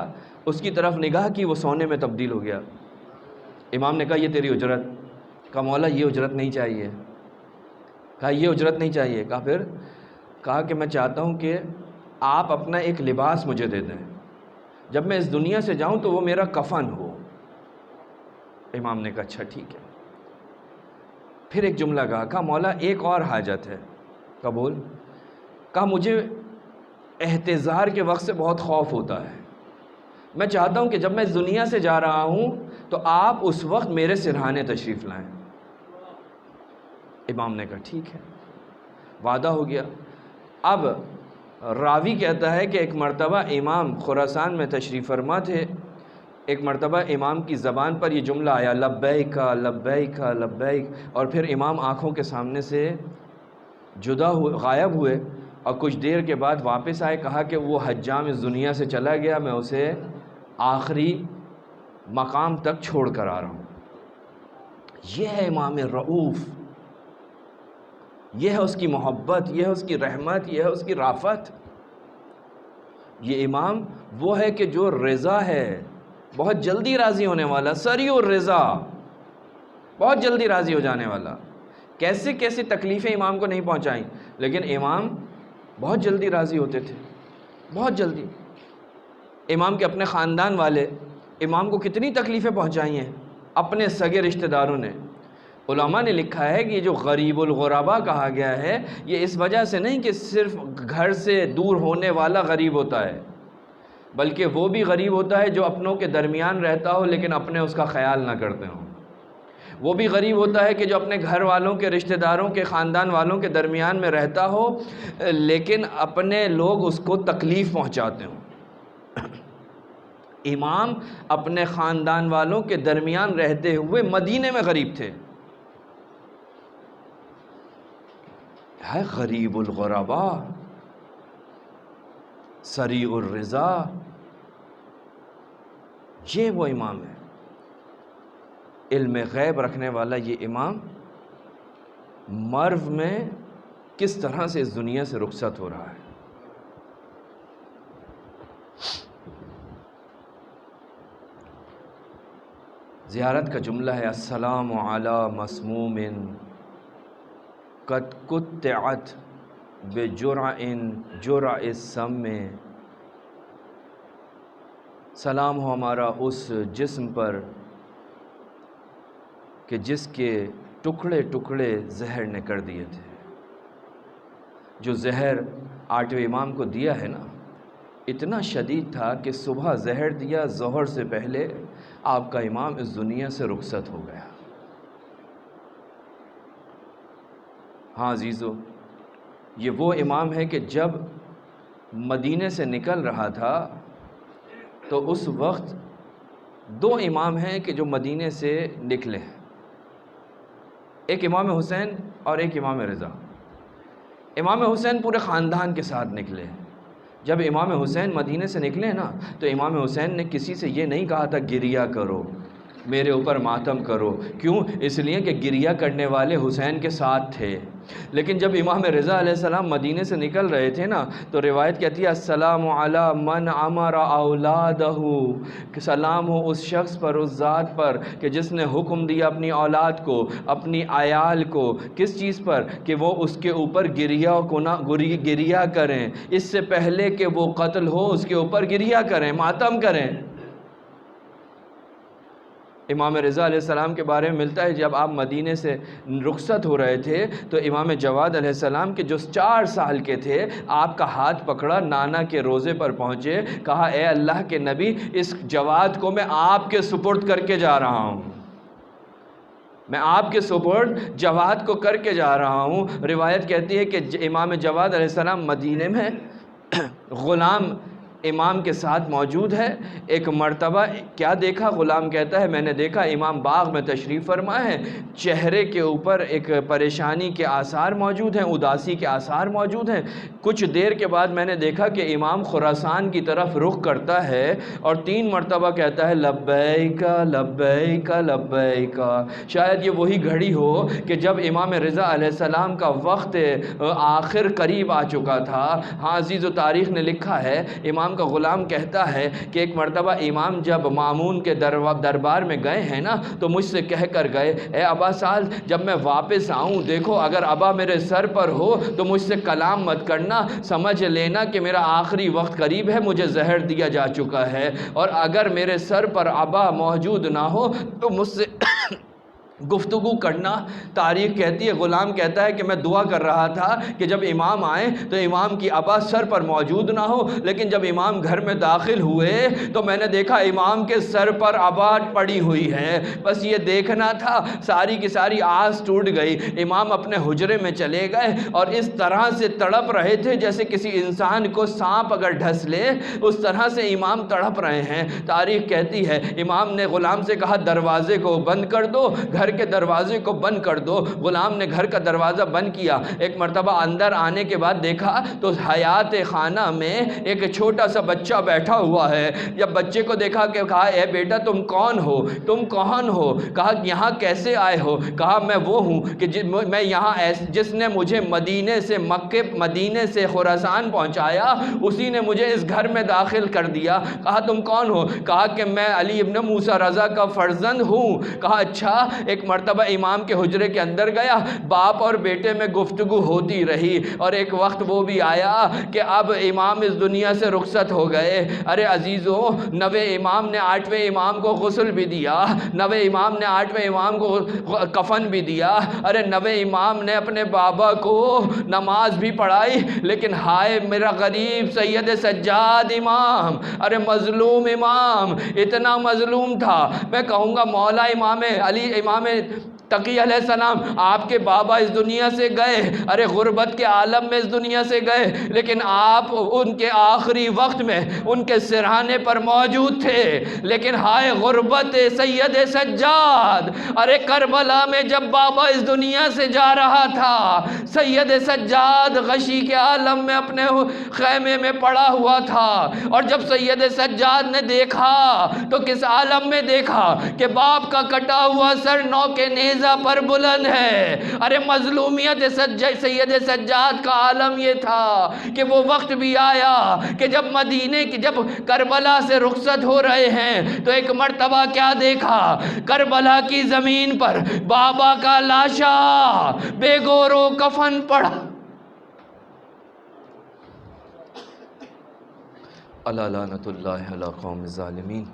اس کی طرف نگاہ کی، وہ سونے میں تبدیل ہو گیا۔ امام نے کہا یہ تیری اجرت۔ کہا مولا یہ اجرت نہیں چاہیے۔ کہا یہ اجرت نہیں چاہیے۔ کہا پھر؟ کہا کہ میں چاہتا ہوں کہ آپ اپنا ایک لباس مجھے دے دیں، جب میں اس دنیا سے جاؤں تو وہ میرا کفن ہو۔ امام نے کہا اچھا ٹھیک ہے۔ پھر ایک جملہ کہا مولا ایک اور حاجت ہے۔ کہا بول۔ کہا مجھے احتضار کے وقت سے بہت خوف ہوتا ہے، میں چاہتا ہوں کہ جب میں اس دنیا سے جا رہا ہوں تو آپ اس وقت میرے سرہانے تشریف لائیں۔ امام نے کہا ٹھیک ہے، وعدہ ہو گیا۔ اب راوی کہتا ہے کہ ایک مرتبہ امام خراسان میں تشریف فرما تھے، ایک مرتبہ امام کی زبان پر یہ جملہ آیا لبیک لبیک لبیک، اور پھر امام آنکھوں کے سامنے سے جدا ہوئے، غائب ہوئے، اور کچھ دیر کے بعد واپس آئے۔ کہا کہ وہ حجام اس دنیا سے چلا گیا، میں اسے آخری مقام تک چھوڑ کر آ رہا ہوں۔ یہ ہے امام رؤوف، یہ ہے اس کی محبت، یہ ہے اس کی رحمت، یہ ہے اس کی رافت۔ یہ امام وہ ہے کہ جو رضا ہے، بہت جلدی راضی ہونے والا، سریع الرضا، بہت جلدی راضی ہو جانے والا۔ کیسے کیسے تکلیفیں امام کو نہیں پہنچائیں، لیکن امام بہت جلدی راضی ہوتے تھے، بہت جلدی۔ امام کے اپنے خاندان والے امام کو کتنی تکلیفیں پہنچائی ہیں، اپنے سگے رشتہ داروں نے۔ علماء نے لکھا ہے کہ یہ جو غریب الغربا کہا گیا ہے، یہ اس وجہ سے نہیں کہ صرف گھر سے دور ہونے والا غریب ہوتا ہے، بلکہ وہ بھی غریب ہوتا ہے جو اپنوں کے درمیان رہتا ہو لیکن اپنے اس کا خیال نہ کرتے ہوں۔ وہ بھی غریب ہوتا ہے کہ جو اپنے گھر والوں کے، رشتہ داروں کے، خاندان والوں کے درمیان میں رہتا ہو لیکن اپنے لوگ اس کو تکلیف پہنچاتے ہوں۔ امام اپنے خاندان والوں کے درمیان رہتے ہوئے مدینے میں غریب تھے۔ ہے غریب الغربا، سریع الرضا، یہ وہ امام ہے، علم غیب رکھنے والا۔ یہ امام مرو میں کس طرح سے اس دنیا سے رخصت ہو رہا ہے۔ زیارت کا جملہ ہے السلام علی مسموم قد قطعت بجرع جرع السم، سلام ہو ہمارا اس جسم پر کہ جس کے ٹکڑے ٹکڑے زہر نے کر دیے تھے۔ جو زہر آٹھویں امام کو دیا ہے نا، اتنا شدید تھا کہ صبح زہر دیا، ظہر سے پہلے آپ کا امام اس دنیا سے رخصت ہو گیا۔ ہاں عزیزو، یہ وہ امام ہے کہ جب مدینے سے نکل رہا تھا تو اس وقت دو امام ہیں کہ جو مدینے سے نکلے ہیں، ایک امام حسین اور ایک امام رضا۔ امام حسین پورے خاندان کے ساتھ نکلے۔ جب امام حسین مدینے سے نکلے نا تو امام حسین نے کسی سے یہ نہیں کہا تھا گریہ کرو، میرے اوپر ماتم کرو۔ کیوں؟ اس لیے کہ گریہ کرنے والے حسین کے ساتھ تھے، لیکن جب امام رضا علیہ السلام مدینے سے نکل رہے تھے نا تو روایت کہتی ہے السلام علی من امر اولادہ، کہ سلام ہو اس شخص پر، اس ذات پر کہ جس نے حکم دیا اپنی اولاد کو، اپنی عیال کو، کس چیز پر؟ کہ وہ اس کے اوپر گریہ کریں، اس سے پہلے کہ وہ قتل ہو اس کے اوپر گریہ کریں، ماتم کریں۔ امام رضا علیہ السلام کے بارے میں ملتا ہے جب آپ مدینے سے رخصت ہو رہے تھے تو امام جواد علیہ السلام کے جو 4 سال کے تھے، آپ کا ہاتھ پکڑا، نانا کے روزے پر پہنچے، کہا اے اللہ کے نبی اس جواد کو میں آپ کے سپرد کر کے جا رہا ہوں، میں آپ کے سپرد جواد کو کر کے جا رہا ہوں۔ روایت کہتی ہے کہ امام جواد علیہ السلام مدینے میں غلام امام کے ساتھ موجود ہے۔ ایک مرتبہ کیا دیکھا؟ غلام کہتا ہے میں نے دیکھا امام باغ میں تشریف فرما ہے، چہرے کے اوپر ایک پریشانی کے آثار موجود ہیں، اداسی کے آثار موجود ہیں۔ کچھ دیر کے بعد میں نے دیکھا کہ امام خراسان کی طرف رخ کرتا ہے اور 3 مرتبہ کہتا ہے لبیک لبیک لبیک۔ شاید یہ وہی گھڑی ہو کہ جب امام رضا علیہ السلام کا وقت آخر قریب آ چکا تھا۔ ہاں عزیز و تاریخ نے لکھا ہے، امام کا غلام کہتا ہے کہ ایک مرتبہ امام جب مامون کے دربار میں گئے ہیں نا تو مجھ سے کہہ کر گئے اے ابا سال جب میں واپس آؤں دیکھو اگر ابا میرے سر پر ہو تو مجھ سے کلام مت کرنا، سمجھ لینا کہ میرا آخری وقت قریب ہے، مجھے زہر دیا جا چکا ہے، اور اگر میرے سر پر ابا موجود نہ ہو تو مجھ سے گفتگو کرنا۔ تاریخ کہتی ہے غلام کہتا ہے کہ میں دعا کر رہا تھا کہ جب امام آئیں تو امام کی ابا سر پر موجود نہ ہو، لیکن جب امام گھر میں داخل ہوئے تو میں نے دیکھا امام کے سر پر ابا پڑی ہوئی ہے، بس یہ دیکھنا تھا، ساری کی ساری آس ٹوٹ گئی۔ امام اپنے حجرے میں چلے گئے اور اس طرح سے تڑپ رہے تھے جیسے کسی انسان کو سانپ اگر ڈھس لے، اس طرح سے امام تڑپ رہے ہیں۔ تاریخ کہتی ہے امام نے غلام سے کہا دروازے کو بند کر دو، گھر کے دروازے کو بند کر دو۔ غلام نے گھر کا دروازہ بند کیا، ایک مرتبہ اندر آنے کے بعد دیکھا تو حیات خانہ میں ایک چھوٹا سا بچہ بیٹھا ہوا ہے۔ جب بچے کو دیکھا کہ کہا اے بیٹا تم کون ہو، تم کون ہو؟ کہا یہاں کیسے آئے ہو؟ کہا میں وہ ہوں کہ میں یہاں جس نے مجھے مدینے سے خراسان پہنچایا اسی نے مجھے اس گھر میں داخل کر دیا۔ کہا تم کون ہو؟ کہا کہ میں علی ابن موسیٰ رضا کا فرزند ہوں۔ کہا اچھا۔ ایک مرتبہ امام کے حجرے کے اندر گیا، باپ اور بیٹے میں گفتگو ہوتی رہی، اور ایک وقت وہ بھی آیا کہ اب امام اس دنیا سے رخصت ہو گئے۔ ارے عزیزوں، 9ویں امام نے 8ویں امام کو غسل بھی دیا، 9ویں امام نے 8ویں امام کو کفن بھی دیا، ارے 9ویں امام نے اپنے بابا کو نماز بھی پڑھائی، لیکن ہائے میرا غریب سید سجاد امام، ارے مظلوم امام، اتنا مظلوم تھا۔ میں کہوں گا مولا امام علی امام تقی علیہ السلام آپ کے بابا اس دنیا سے گئے، ارے غربت کے عالم میں اس دنیا سے گئے، لیکن آپ ان کے آخری وقت میں ان کے سرہانے پر موجود تھے۔ لیکن ہائے غربت سید سجاد، ارے کربلا میں جب بابا اس دنیا سے جا رہا تھا سید سجاد غشی کے عالم میں اپنے خیمے میں پڑا ہوا تھا، اور جب سید سجاد نے دیکھا تو کس عالم میں دیکھا کہ باپ کا کٹا ہوا سر نو کے نیزہ پر بلند ہے۔ ارے مظلومیت سید سجاد کا عالم یہ تھا کہ وہ وقت بھی آیا کہ جب جب کربلا سے رخصت ہو رہے ہیں تو ایک مرتبہ کیا دیکھا؟ کربلا کی زمین پر بابا کا لاشا بے گور و کفن پڑا۔ الا لعنت اللہ علی قوم الظالمین۔